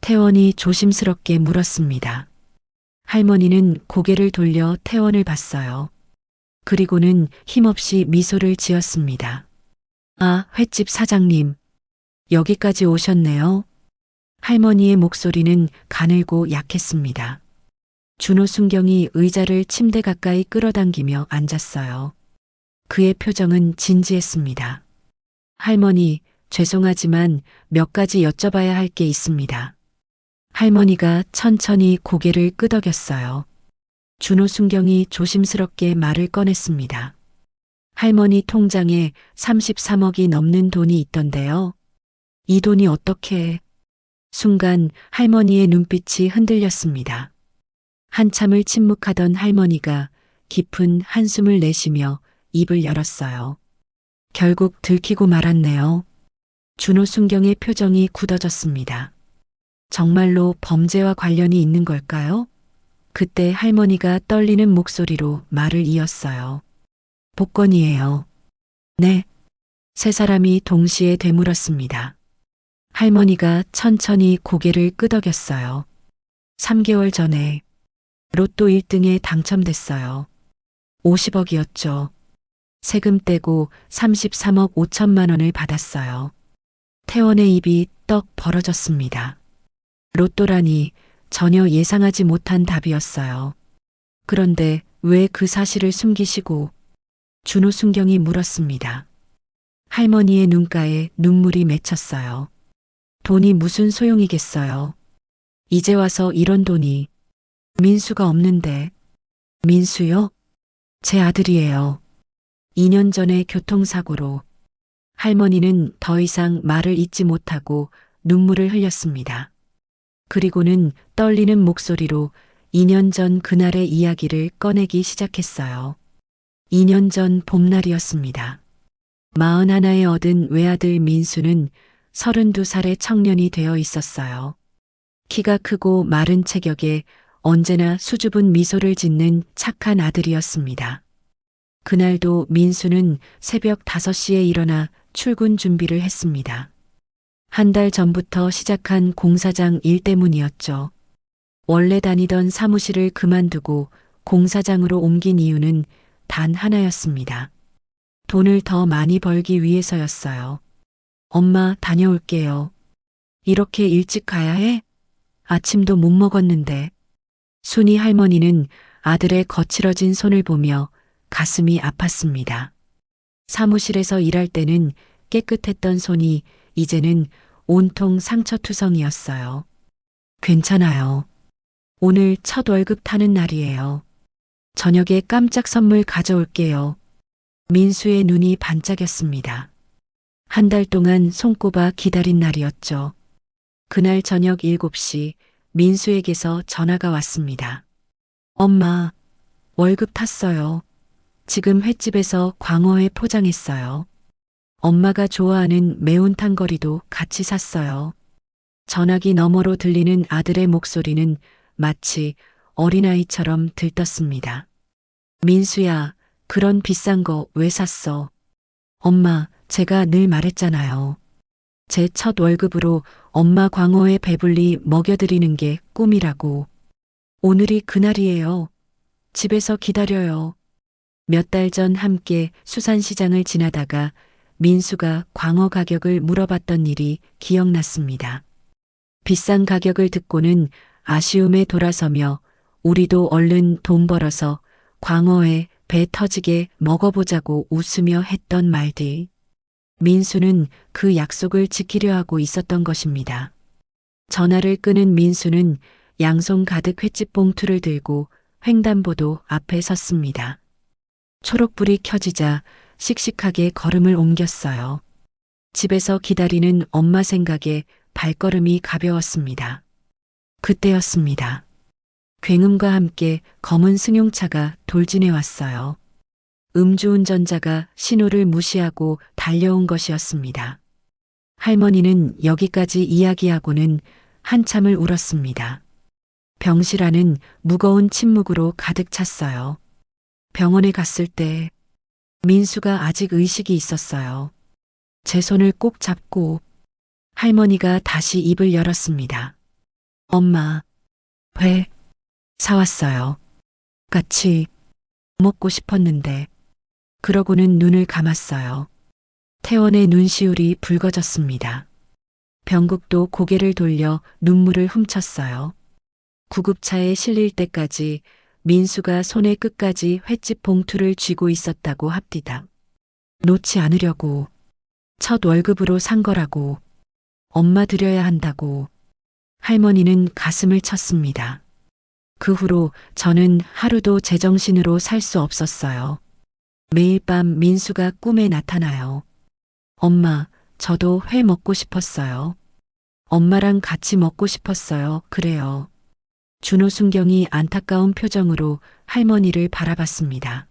태원이 조심스럽게 물었습니다. 할머니는 고개를 돌려 태원을 봤어요. 그리고는 힘없이 미소를 지었습니다. 아, 횟집 사장님. 여기까지 오셨네요. 할머니의 목소리는 가늘고 약했습니다. 준호 순경이 의자를 침대 가까이 끌어당기며 앉았어요. 그의 표정은 진지했습니다. 할머니, 죄송하지만 몇 가지 여쭤봐야 할 게 있습니다. 할머니가 천천히 고개를 끄덕였어요. 준호 순경이 조심스럽게 말을 꺼냈습니다. 할머니 통장에 33억이 넘는 돈이 있던데요. 이 돈이 어떻게... 순간 할머니의 눈빛이 흔들렸습니다. 한참을 침묵하던 할머니가 깊은 한숨을 내쉬며 입을 열었어요. 결국 들키고 말았네요. 준호 순경의 표정이 굳어졌습니다. 정말로 범죄와 관련이 있는 걸까요? 그때 할머니가 떨리는 목소리로 말을 이었어요. 복권이에요. 네. 세 사람이 동시에 되물었습니다. 할머니가 천천히 고개를 끄덕였어요. 3개월 전에 로또 1등에 당첨됐어요. 50억이었죠. 세금 떼고 33억 5천만 원을 받았어요. 태원의 입이 떡 벌어졌습니다. 로또라니 전혀 예상하지 못한 답이었어요. 그런데 왜 그 사실을 숨기시고? 준호 순경이 물었습니다. 할머니의 눈가에 눈물이 맺혔어요. 돈이 무슨 소용이겠어요. 이제 와서 이런 돈이. 민수가 없는데. 민수요? 제 아들이에요. 2년 전에 교통사고로. 할머니는 더 이상 말을 잇지 못하고 눈물을 흘렸습니다. 그리고는 떨리는 목소리로 2년 전 그날의 이야기를 꺼내기 시작했어요. 2년 전 봄날이었습니다. 41에 얻은 외아들 민수는 32살의 청년이 되어 있었어요. 키가 크고 마른 체격에 언제나 수줍은 미소를 짓는 착한 아들이었습니다. 그날도 민수는 새벽 5시에 일어나 출근 준비를 했습니다. 한 달 전부터 시작한 공사장 일 때문이었죠. 원래 다니던 사무실을 그만두고 공사장으로 옮긴 이유는 단 하나였습니다. 돈을 더 많이 벌기 위해서였어요. 엄마, 다녀올게요. 이렇게 일찍 가야 해? 아침도 못 먹었는데. 순이 할머니는 아들의 거칠어진 손을 보며 가슴이 아팠습니다. 사무실에서 일할 때는 깨끗했던 손이 이제는 온통 상처투성이었어요. 괜찮아요. 오늘 첫 월급 타는 날이에요. 저녁에 깜짝 선물 가져올게요. 민수의 눈이 반짝였습니다. 한 달 동안 손꼽아 기다린 날이었죠. 그날 저녁 7시 민수에게서 전화가 왔습니다. 엄마, 월급 탔어요. 지금 횟집에서 광어회 포장했어요. 엄마가 좋아하는 매운탕 거리도 같이 샀어요. 전화기 너머로 들리는 아들의 목소리는 마치 어린아이처럼 들떴습니다. 민수야, 그런 비싼 거 왜 샀어? 엄마, 제가 늘 말했잖아요. 제 첫 월급으로 엄마 광어회 배불리 먹여드리는 게 꿈이라고. 오늘이 그날이에요. 집에서 기다려요. 몇 달 전 함께 수산시장을 지나다가 민수가 광어 가격을 물어봤던 일이 기억났습니다. 비싼 가격을 듣고는 아쉬움에 돌아서며 우리도 얼른 돈 벌어서 광어회 배 터지게 먹어보자고 웃으며 했던 말들. 민수는 그 약속을 지키려 하고 있었던 것입니다. 전화를 끄는 민수는 양손 가득 횟집 봉투를 들고 횡단보도 앞에 섰습니다. 초록불이 켜지자 씩씩하게 걸음을 옮겼어요. 집에서 기다리는 엄마 생각에 발걸음이 가벼웠습니다. 그때였습니다. 굉음과 함께 검은 승용차가 돌진해 왔어요. 음주운전자가 신호를 무시하고 달려온 것이었습니다. 할머니는 여기까지 이야기하고는 한참을 울었습니다. 병실안은 무거운 침묵으로 가득 찼어요. 병원에 갔을 때 민수가 아직 의식이 있었어요. 제 손을 꼭 잡고 할머니가 다시 입을 열었습니다. 엄마, 회 사왔어요. 같이 먹고 싶었는데. 그러고는 눈을 감았어요. 태원의 눈시울이 붉어졌습니다. 병국도 고개를 돌려 눈물을 훔쳤어요. 구급차에 실릴 때까지 민수가 손에 끝까지 횟집 봉투를 쥐고 있었다고 합디다. 놓지 않으려고. 첫 월급으로 산 거라고. 엄마 드려야 한다고. 할머니는 가슴을 쳤습니다. 그 후로 저는 하루도 제정신으로 살 수 없었어요. 매일 밤 민수가 꿈에 나타나요. 엄마, 저도 회 먹고 싶었어요. 엄마랑 같이 먹고 싶었어요. 그래요. 준호순경이 안타까운 표정으로 할머니를 바라봤습니다.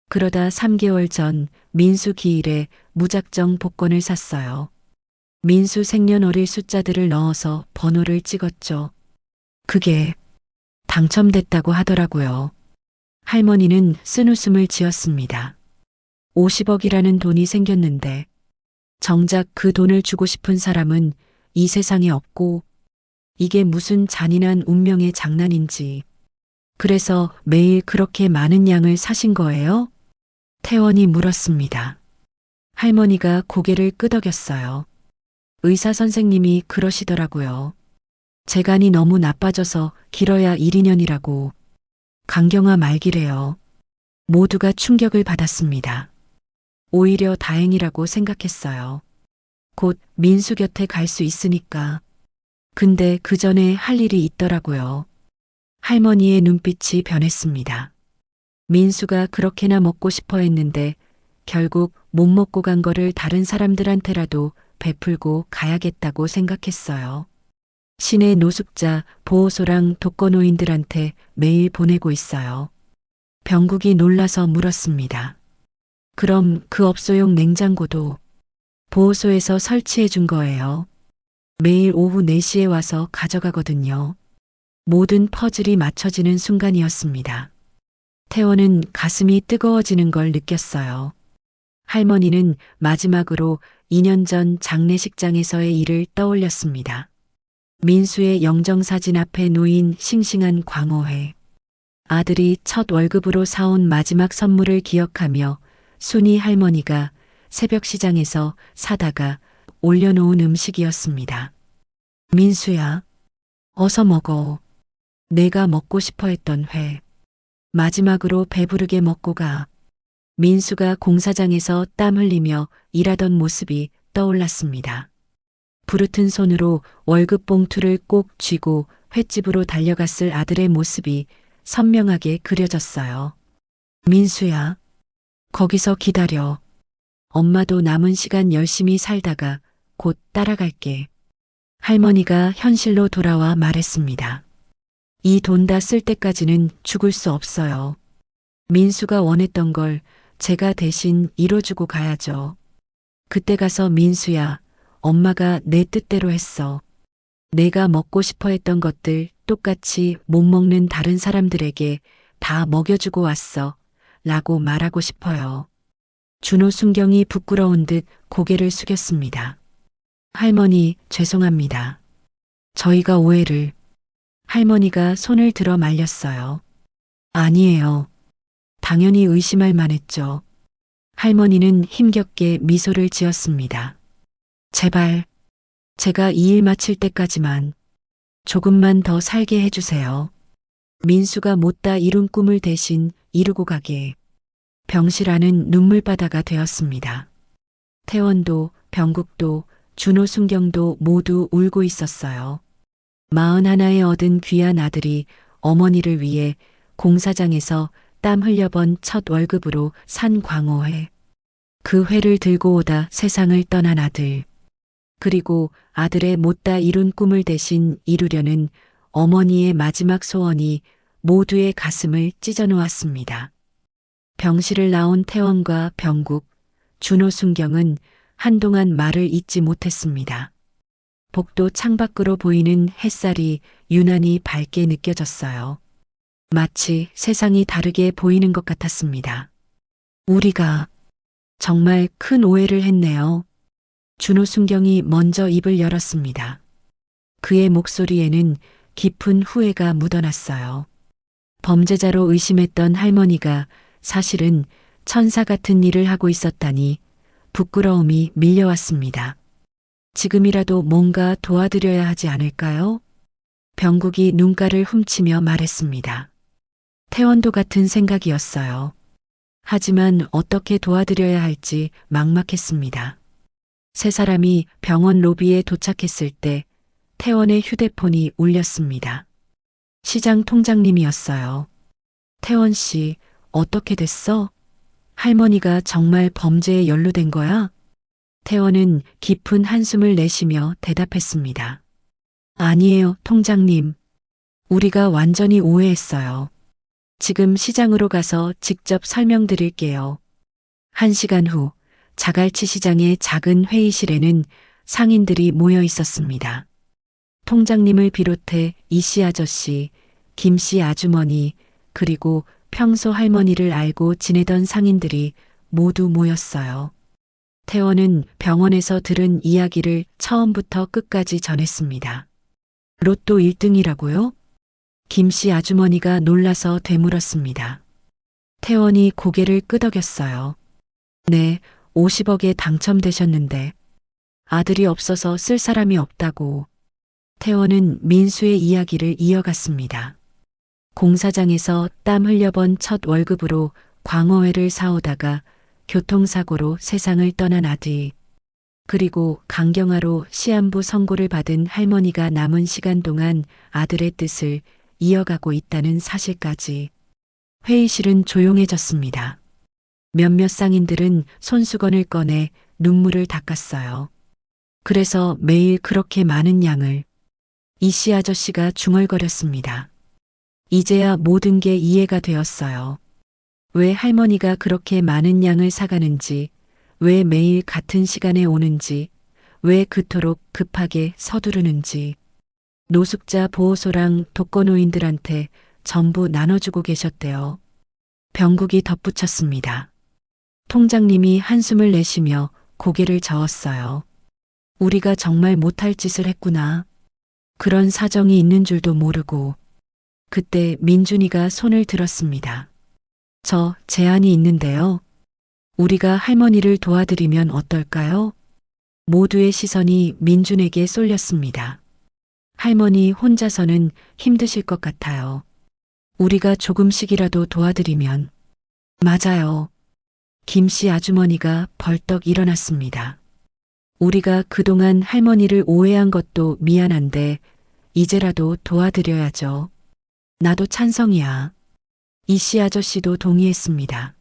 그러다 3개월 전 민수 기일에 무작정 복권을 샀어요. 민수 생년월일 숫자들을 넣어서 번호를 찍었죠. 그게 당첨됐다고 하더라고요. 할머니는 쓴웃음을 지었습니다. 50억이라는 돈이 생겼는데 정작 그 돈을 주고 싶은 사람은 이 세상에 없고 이게 무슨 잔인한 운명의 장난인지. 그래서 매일 그렇게 많은 양을 사신 거예요? 태원이 물었습니다. 할머니가 고개를 끄덕였어요. 의사 선생님이 그러시더라고요. 재간이 너무 나빠져서 길어야 1, 2년이라고. 강경화 말기래요. 모두가 충격을 받았습니다. 오히려 다행이라고 생각했어요. 곧 민수 곁에 갈 수 있으니까. 근데 그 전에 할 일이 있더라고요. 할머니의 눈빛이 변했습니다. 민수가 그렇게나 먹고 싶어 했는데 결국 못 먹고 간 거를 다른 사람들한테라도 베풀고 가야겠다고 생각했어요. 시내 노숙자, 보호소랑 독거노인들한테 매일 보내고 있어요. 병국이 놀라서 물었습니다. 그럼 그 업소용 냉장고도 보호소에서 설치해 준 거예요. 매일 오후 4시에 와서 가져가거든요. 모든 퍼즐이 맞춰지는 순간이었습니다. 태원은 가슴이 뜨거워지는 걸 느꼈어요. 할머니는 마지막으로 2년 전 장례식장에서의 일을 떠올렸습니다. 민수의 영정사진 앞에 놓인 싱싱한 광어회. 아들이 첫 월급으로 사온 마지막 선물을 기억하며 순이 할머니가 새벽 시장에서 사다가 올려놓은 음식이었습니다. 민수야, 어서 먹어. 내가 먹고 싶어 했던 회. 마지막으로 배부르게 먹고 가. 민수가 공사장에서 땀 흘리며 일하던 모습이 떠올랐습니다. 부르튼 손으로 월급 봉투를 꼭 쥐고 횟집으로 달려갔을 아들의 모습이 선명하게 그려졌어요. 민수야, 거기서 기다려. 엄마도 남은 시간 열심히 살다가 곧 따라갈게. 할머니가 현실로 돌아와 말했습니다. 이 돈 다 쓸 때까지는 죽을 수 없어요. 민수가 원했던 걸 제가 대신 이뤄주고 가야죠. 그때 가서 민수야, 엄마가 내 뜻대로 했어. 내가 먹고 싶어 했던 것들 똑같이 못 먹는 다른 사람들에게 다 먹여주고 왔어. 라고 말하고 싶어요. 준호 순경이 부끄러운 듯 고개를 숙였습니다. 할머니, 죄송합니다. 저희가 오해를. 할머니가 손을 들어 말렸어요. 아니에요. 당연히 의심할 만했죠. 할머니는 힘겹게 미소를 지었습니다. 제발, 제가 이 일 마칠 때까지만 조금만 더 살게 해주세요. 민수가 못다 이룬 꿈을 대신 이루고 가게. 병실안은 눈물바다가 되었습니다. 태원도, 병국도, 준호 순경도 모두 울고 있었어요. 41에 얻은 귀한 아들이 어머니를 위해 공사장에서 땀 흘려번 첫 월급으로 산 광어회. 그 회를 들고 오다 세상을 떠난 아들. 그리고 아들의 못다 이룬 꿈을 대신 이루려는 어머니의 마지막 소원이 모두의 가슴을 찢어놓았습니다. 병실을 나온 태원과 병국, 준호 순경은 한동안 말을 잇지 못했습니다. 복도 창밖으로 보이는 햇살이 유난히 밝게 느껴졌어요. 마치 세상이 다르게 보이는 것 같았습니다. 우리가 정말 큰 오해를 했네요. 준호 순경이 먼저 입을 열었습니다. 그의 목소리에는 깊은 후회가 묻어났어요. 범죄자로 의심했던 할머니가 사실은 천사 같은 일을 하고 있었다니 부끄러움이 밀려왔습니다. 지금이라도 뭔가 도와드려야 하지 않을까요? 병국이 눈가를 훔치며 말했습니다. 태원도 같은 생각이었어요. 하지만 어떻게 도와드려야 할지 막막했습니다. 세 사람이 병원 로비에 도착했을 때 태원의 휴대폰이 울렸습니다. 시장 통장님이었어요. 태원 씨, 어떻게 됐어? 할머니가 정말 범죄에 연루된 거야? 태원은 깊은 한숨을 내쉬며 대답했습니다. 아니에요, 통장님. 우리가 완전히 오해했어요. 지금 시장으로 가서 직접 설명드릴게요. 1시간 후 자갈치 시장의 작은 회의실에는 상인들이 모여 있었습니다. 통장님을 비롯해 이씨 아저씨, 김씨 아주머니, 그리고 평소 할머니를 알고 지내던 상인들이 모두 모였어요. 태원은 병원에서 들은 이야기를 처음부터 끝까지 전했습니다. 로또 1등이라고요? 김씨 아주머니가 놀라서 되물었습니다. 태원이 고개를 끄덕였어요. 네, 50억에 당첨되셨는데 아들이 없어서 쓸 사람이 없다고. 태원은 민수의 이야기를 이어갔습니다. 공사장에서 땀 흘려번 첫 월급으로 광어회를 사오다가 교통사고로 세상을 떠난 아들. 그리고 강경화로 시한부 선고를 받은 할머니가 남은 시간 동안 아들의 뜻을 이어가고 있다는 사실까지. 회의실은 조용해졌습니다. 몇몇 상인들은 손수건을 꺼내 눈물을 닦았어요. 그래서 매일 그렇게 많은 양을. 이씨 아저씨가 중얼거렸습니다. 이제야 모든 게 이해가 되었어요. 왜 할머니가 그렇게 많은 양을 사가는지, 왜 매일 같은 시간에 오는지, 왜 그토록 급하게 서두르는지. 노숙자 보호소랑 독거노인들한테 전부 나눠주고 계셨대요. 병국이 덧붙였습니다. 통장님이 한숨을 내쉬며 고개를 저었어요. 우리가 정말 못할 짓을 했구나. 그런 사정이 있는 줄도 모르고. 그때 민준이가 손을 들었습니다. 저 제안이 있는데요. 우리가 할머니를 도와드리면 어떨까요? 모두의 시선이 민준에게 쏠렸습니다. 할머니 혼자서는 힘드실 것 같아요. 우리가 조금씩이라도 도와드리면. 맞아요. 김씨 아주머니가 벌떡 일어났습니다. 우리가 그동안 할머니를 오해한 것도 미안한데 이제라도 도와드려야죠. 나도 찬성이야. 이씨 아저씨도 동의했습니다.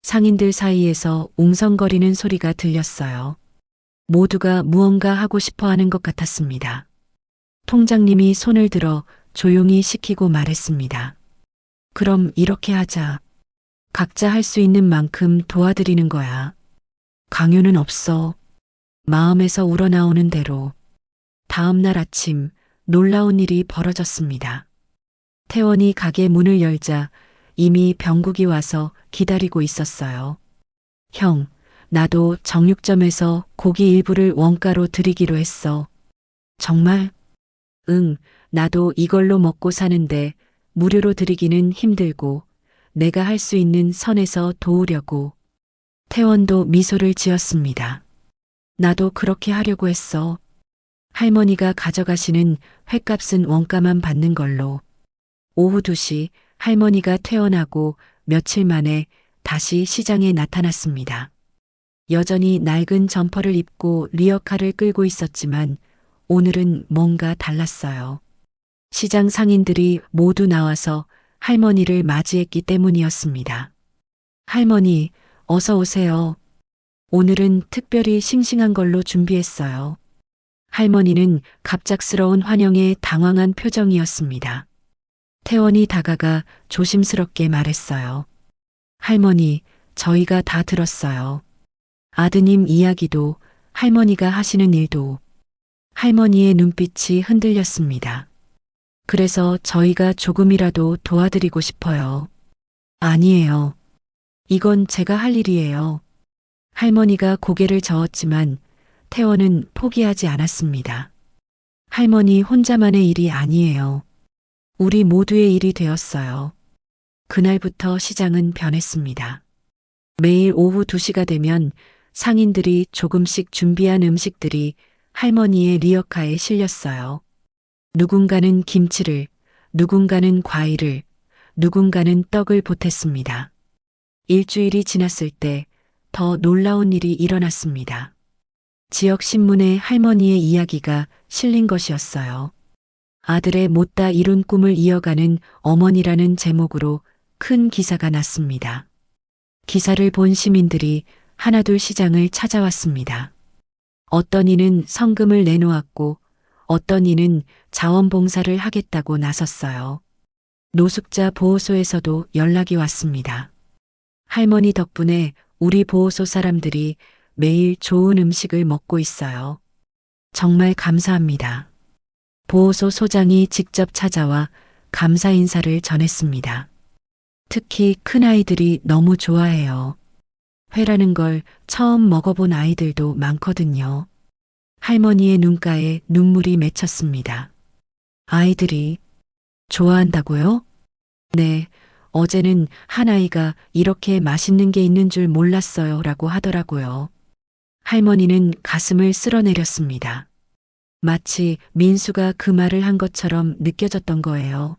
상인들 사이에서 웅성거리는 소리가 들렸어요. 모두가 무언가 하고 싶어 하는 것 같았습니다. 통장님이 손을 들어 조용히 시키고 말했습니다. 그럼 이렇게 하자. 각자 할 수 있는 만큼 도와드리는 거야. 강요는 없어. 마음에서 우러나오는 대로. 다음 날 아침 놀라운 일이 벌어졌습니다. 태원이 가게 문을 열자 이미 병국이 와서 기다리고 있었어요. 형, 나도 정육점에서 고기 일부를 원가로 드리기로 했어. 정말? 응, 나도 이걸로 먹고 사는데 무료로 드리기는 힘들고 내가 할 수 있는 선에서 도우려고. 태원도 미소를 지었습니다. 나도 그렇게 하려고 했어. 할머니가 가져가시는 횟값은 원가만 받는 걸로. 오후 2시 할머니가 퇴원하고 며칠 만에 다시 시장에 나타났습니다. 여전히 낡은 점퍼를 입고 리어카를 끌고 있었지만 오늘은 뭔가 달랐어요. 시장 상인들이 모두 나와서 할머니를 맞이했기 때문이었습니다. 할머니, 어서 오세요. 오늘은 특별히 싱싱한 걸로 준비했어요. 할머니는 갑작스러운 환영에 당황한 표정이었습니다. 태원이 다가가 조심스럽게 말했어요. 할머니, 저희가 다 들었어요. 아드님 이야기도 할머니가 하시는 일도. 할머니의 눈빛이 흔들렸습니다. 그래서 저희가 조금이라도 도와드리고 싶어요. 아니에요. 이건 제가 할 일이에요. 할머니가 고개를 저었지만 태원은 포기하지 않았습니다. 할머니 혼자만의 일이 아니에요. 우리 모두의 일이 되었어요. 그날부터 시장은 변했습니다. 매일 오후 2시가 되면 상인들이 조금씩 준비한 음식들이 할머니의 리어카에 실렸어요. 누군가는 김치를, 누군가는 과일을, 누군가는 떡을 보탰습니다. 일주일이 지났을 때 더 놀라운 일이 일어났습니다. 지역 신문에 할머니의 이야기가 실린 것이었어요. 아들의 못다 이룬 꿈을 이어가는 어머니라는 제목으로 큰 기사가 났습니다. 기사를 본 시민들이 하나둘 시장을 찾아왔습니다. 어떤 이는 성금을 내놓았고 어떤 이는 자원봉사를 하겠다고 나섰어요. 노숙자 보호소에서도 연락이 왔습니다. 할머니 덕분에 우리 보호소 사람들이 매일 좋은 음식을 먹고 있어요. 정말 감사합니다. 보호소 소장이 직접 찾아와 감사 인사를 전했습니다. 특히 큰아이들이 너무 좋아해요. 회라는 걸 처음 먹어본 아이들도 많거든요. 할머니의 눈가에 눈물이 맺혔습니다. 아이들이 좋아한다고요? 네, 어제는 한 아이가 이렇게 맛있는 게 있는 줄 몰랐어요 라고 하더라고요. 할머니는 가슴을 쓸어내렸습니다. 마치 민수가 그 말을 한 것처럼 느껴졌던 거예요.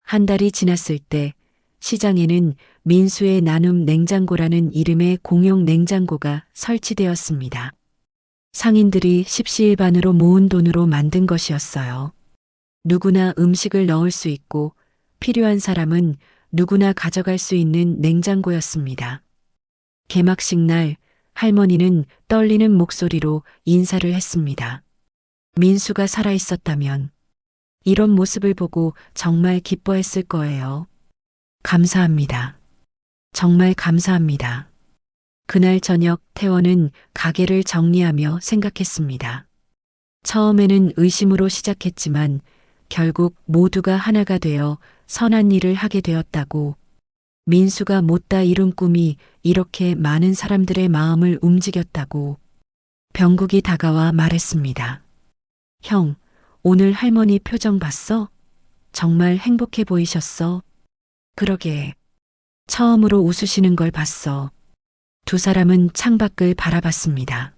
한 달이 지났을 때 시장에는 민수의 나눔 냉장고라는 이름의 공용 냉장고가 설치되었습니다. 상인들이 십시일반으로 모은 돈으로 만든 것이었어요. 누구나 음식을 넣을 수 있고 필요한 사람은 누구나 가져갈 수 있는 냉장고였습니다. 개막식 날 할머니는 떨리는 목소리로 인사를 했습니다. 민수가 살아있었다면 이런 모습을 보고 정말 기뻐했을 거예요. 감사합니다. 정말 감사합니다. 그날 저녁 태원은 가게를 정리하며 생각했습니다. 처음에는 의심으로 시작했지만 결국 모두가 하나가 되어 선한 일을 하게 되었다고. 민수가 못다 이룬 꿈이 이렇게 많은 사람들의 마음을 움직였다고. 병국이 다가와 말했습니다. 형, 오늘 할머니 표정 봤어? 정말 행복해 보이셨어? 그러게. 처음으로 웃으시는 걸 봤어. 두 사람은 창밖을 바라봤습니다.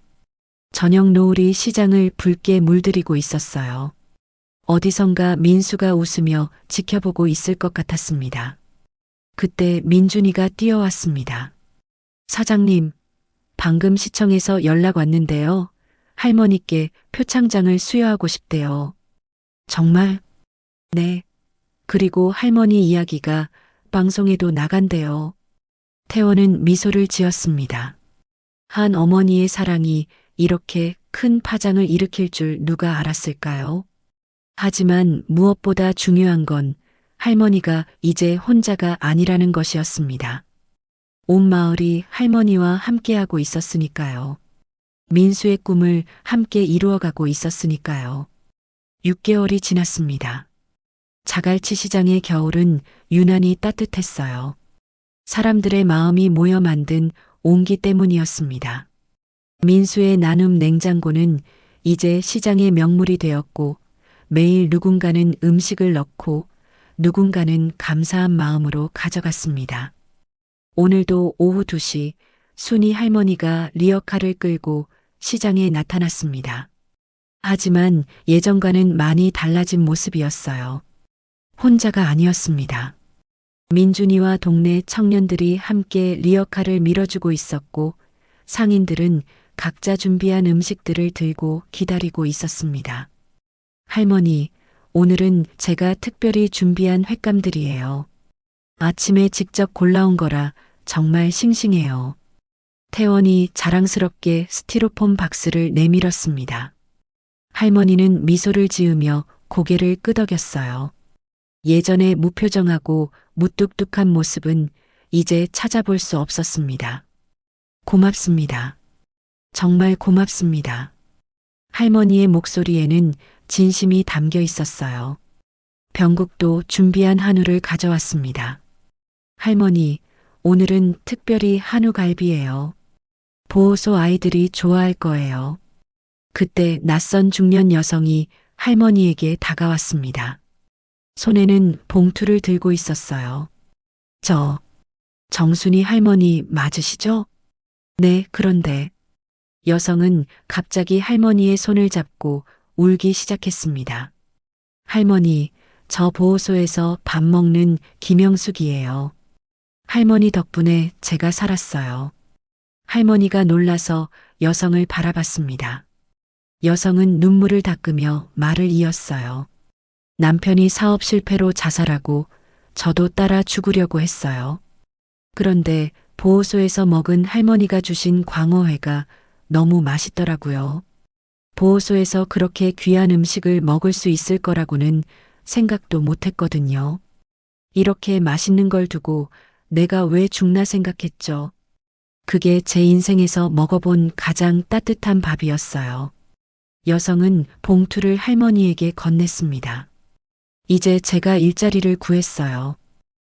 저녁 노을이 시장을 붉게 물들이고 있었어요. 어디선가 민수가 웃으며 지켜보고 있을 것 같았습니다. 그때 민준이가 뛰어왔습니다. 사장님, 방금 시청에서 연락 왔는데요. 할머니께 표창장을 수여하고 싶대요. 정말? 네. 그리고 할머니 이야기가 방송에도 나간대요. 태원은 미소를 지었습니다. 한 어머니의 사랑이 이렇게 큰 파장을 일으킬 줄 누가 알았을까요? 하지만 무엇보다 중요한 건 할머니가 이제 혼자가 아니라는 것이었습니다. 온 마을이 할머니와 함께하고 있었으니까요. 민수의 꿈을 함께 이루어가고 있었으니까요. 6개월이 지났습니다. 자갈치 시장의 겨울은 유난히 따뜻했어요. 사람들의 마음이 모여 만든 온기 때문이었습니다. 민수의 나눔 냉장고는 이제 시장의 명물이 되었고 매일 누군가는 음식을 넣고 누군가는 감사한 마음으로 가져갔습니다. 오늘도 오후 2시 순이 할머니가 리어카를 끌고 시장에 나타났습니다. 하지만 예전과는 많이 달라진 모습이었어요. 혼자가 아니었습니다. 민준이와 동네 청년들이 함께 리어카를 밀어주고 있었고 상인들은 각자 준비한 음식들을 들고 기다리고 있었습니다. 할머니, 오늘은 제가 특별히 준비한 횟감들이에요. 아침에 직접 골라온 거라 정말 싱싱해요. 태원이 자랑스럽게 스티로폼 박스를 내밀었습니다. 할머니는 미소를 지으며 고개를 끄덕였어요. 예전의 무표정하고 무뚝뚝한 모습은 이제 찾아볼 수 없었습니다. 고맙습니다. 정말 고맙습니다. 할머니의 목소리에는 진심이 담겨 있었어요. 병국도 준비한 한우를 가져왔습니다. 할머니, 오늘은 특별히 한우 갈비예요. 보호소 아이들이 좋아할 거예요. 그때 낯선 중년 여성이 할머니에게 다가왔습니다. 손에는 봉투를 들고 있었어요. 정순이 할머니 맞으시죠? 네, 그런데 여성은 갑자기 할머니의 손을 잡고 울기 시작했습니다. 할머니, 저 보호소에서 밥 먹는 김영숙이에요. 할머니 덕분에 제가 살았어요. 할머니가 놀라서 여성을 바라봤습니다. 여성은 눈물을 닦으며 말을 이었어요. 남편이 사업 실패로 자살하고 저도 따라 죽으려고 했어요. 그런데 보호소에서 먹은 할머니가 주신 광어회가 너무 맛있더라고요. 보호소에서 그렇게 귀한 음식을 먹을 수 있을 거라고는 생각도 못 했거든요. 이렇게 맛있는 걸 두고 내가 왜 죽나 생각했죠. 그게 제 인생에서 먹어본 가장 따뜻한 밥이었어요. 여성은 봉투를 할머니에게 건넸습니다. 이제 제가 일자리를 구했어요.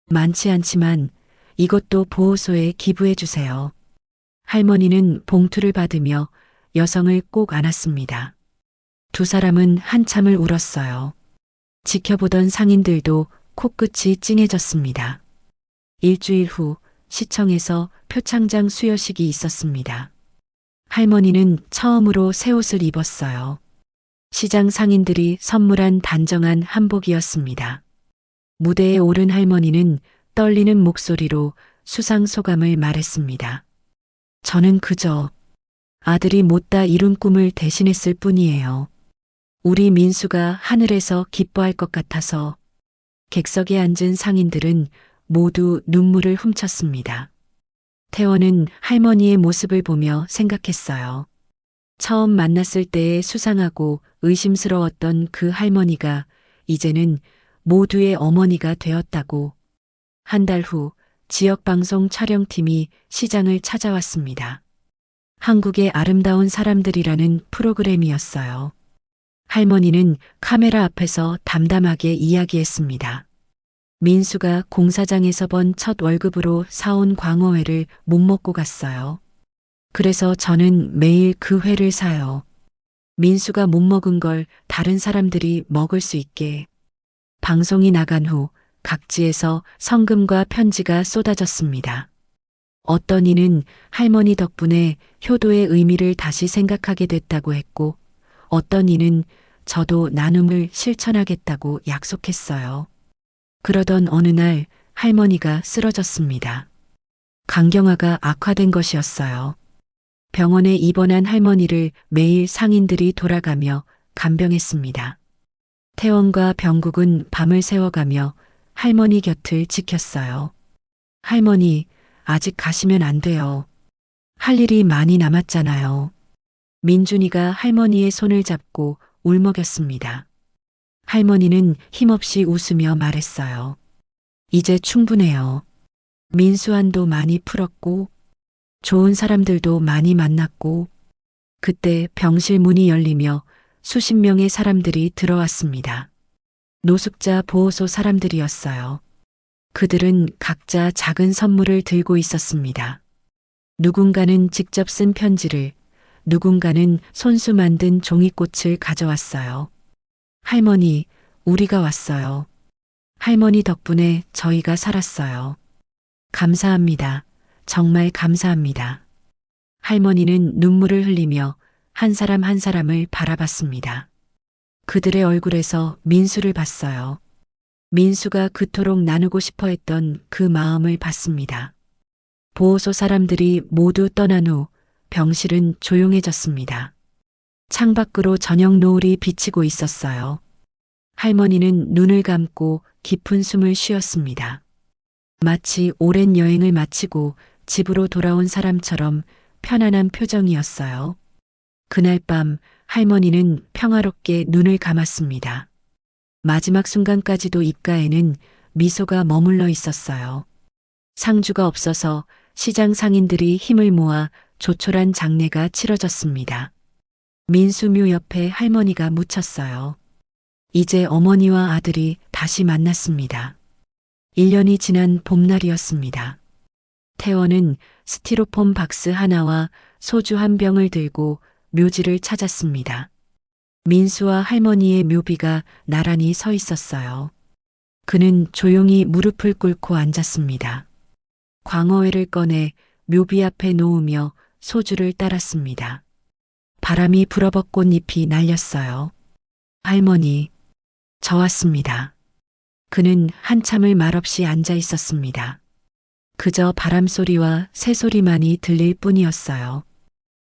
많지 않지만 이것도 보호소에 기부해 주세요. 할머니는 봉투를 받으며 여성을 꼭 안았습니다. 두 사람은 한참을 울었어요. 지켜보던 상인들도 코끝이 찡해졌습니다. 일주일 후 시청에서 표창장 수여식이 있었습니다. 할머니는 처음으로 새 옷을 입었어요. 시장 상인들이 선물한 단정한 한복이었습니다. 무대에 오른 할머니는 떨리는 목소리로 수상 소감을 말했습니다. 저는 그저 아들이 못다 이룬 꿈을 대신했을 뿐이에요. 우리 민수가 하늘에서 기뻐할 것 같아서. 객석에 앉은 상인들은 모두 눈물을 훔쳤습니다. 태원은 할머니의 모습을 보며 생각했어요. 처음 만났을 때의 수상하고 의심스러웠던 그 할머니가 이제는 모두의 어머니가 되었다고. 한 달 후 지역방송 촬영팀이 시장을 찾아왔습니다. 한국의 아름다운 사람들이라는 프로그램이었어요. 할머니는 카메라 앞에서 담담하게 이야기했습니다. 민수가 공사장에서 번 첫 월급으로 사온 광어회를 못 먹고 갔어요. 그래서 저는 매일 그 회를 사요. 민수가 못 먹은 걸 다른 사람들이 먹을 수 있게. 방송이 나간 후 각지에서 성금과 편지가 쏟아졌습니다. 어떤 이는 할머니 덕분에 효도의 의미를 다시 생각하게 됐다고 했고, 어떤 이는 저도 나눔을 실천하겠다고 약속했어요. 그러던 어느 날 할머니가 쓰러졌습니다. 간경화가 악화된 것이었어요. 병원에 입원한 할머니를 매일 상인들이 돌아가며 간병했습니다. 태원과 병국은 밤을 새워가며 할머니 곁을 지켰어요. 할머니, 아직 가시면 안 돼요. 할 일이 많이 남았잖아요. 민준이가 할머니의 손을 잡고 울먹였습니다. 할머니는 힘없이 웃으며 말했어요. 이제 충분해요. 민수한도 많이 풀었고, 좋은 사람들도 많이 만났고, 그때 병실 문이 열리며 수십 명의 사람들이 들어왔습니다. 노숙자 보호소 사람들이었어요. 그들은 각자 작은 선물을 들고 있었습니다. 누군가는 직접 쓴 편지를, 누군가는 손수 만든 종이꽃을 가져왔어요. 할머니, 우리가 왔어요. 할머니 덕분에 저희가 살았어요. 감사합니다. 정말 감사합니다. 할머니는 눈물을 흘리며 한 사람 한 사람을 바라봤습니다. 그들의 얼굴에서 민수를 봤어요. 민수가 그토록 나누고 싶어 했던 그 마음을 봤습니다. 보호소 사람들이 모두 떠난 후 병실은 조용해졌습니다. 창밖으로 저녁 노을이 비치고 있었어요. 할머니는 눈을 감고 깊은 숨을 쉬었습니다. 마치 오랜 여행을 마치고 집으로 돌아온 사람처럼 편안한 표정이었어요. 그날 밤 할머니는 평화롭게 눈을 감았습니다. 마지막 순간까지도 입가에는 미소가 머물러 있었어요. 상주가 없어서 시장 상인들이 힘을 모아 조촐한 장례가 치러졌습니다. 민수묘 옆에 할머니가 묻혔어요. 이제 어머니와 아들이 다시 만났습니다. 1년이 지난 봄날이었습니다. 태원은 스티로폼 박스 하나와 소주 한 병을 들고 묘지를 찾았습니다. 민수와 할머니의 묘비가 나란히 서 있었어요. 그는 조용히 무릎을 꿇고 앉았습니다. 광어회를 꺼내 묘비 앞에 놓으며 소주를 따랐습니다. 바람이 불어버 꽃잎이 날렸어요. 할머니, 저 왔습니다. 그는 한참을 말없이 앉아 있었습니다. 그저 바람 소리와 새 소리만이 들릴 뿐이었어요.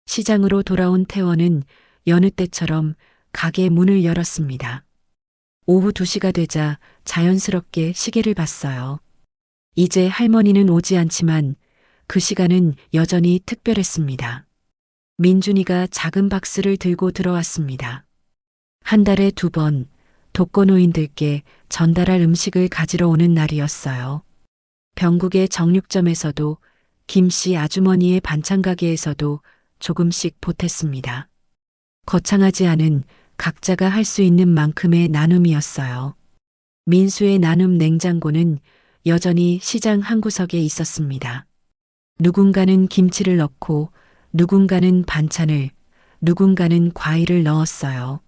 시장으로 돌아온 태원은 여느 때처럼 가게 문을 열었습니다. 오후 2시가 되자 자연스럽게 시계를 봤어요. 이제 할머니는 오지 않지만 그 시간은 여전히 특별했습니다. 민준이가 작은 박스를 들고 들어왔습니다. 한 달에 2번 독거노인들께 전달할 음식을 가지러 오는 날이었어요. 병국의 정육점에서도 김씨 아주머니의 반찬 가게에서도 조금씩 보탰습니다. 거창하지 않은 각자가 할 수 있는 만큼의 나눔이었어요. 민수의 나눔 냉장고는 여전히 시장 한 구석에 있었습니다. 누군가는 김치를 넣고 누군가는 반찬을, 누군가는 과일을 넣었어요.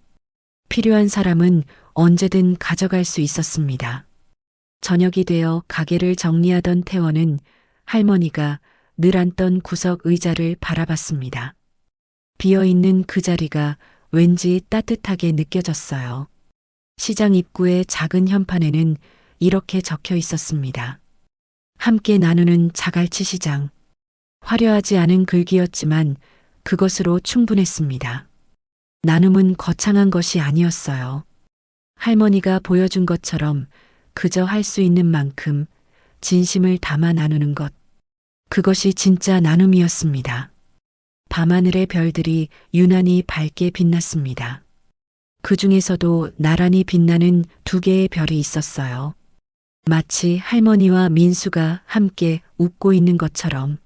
필요한 사람은 언제든 가져갈 수 있었습니다. 저녁이 되어 가게를 정리하던 태원은 할머니가 늘 앉던 구석 의자를 바라봤습니다. 비어있는 그 자리가 왠지 따뜻하게 느껴졌어요. 시장 입구의 작은 현판에는 이렇게 적혀 있었습니다. 함께 나누는 자갈치 시장. 화려하지 않은 글귀였지만 그것으로 충분했습니다. 나눔은 거창한 것이 아니었어요. 할머니가 보여준 것처럼 그저 할 수 있는 만큼 진심을 담아 나누는 것. 그것이 진짜 나눔이었습니다. 밤하늘의 별들이 유난히 밝게 빛났습니다. 그 중에서도 나란히 빛나는 2개의 별이 있었어요. 마치 할머니와 민수가 함께 웃고 있는 것처럼.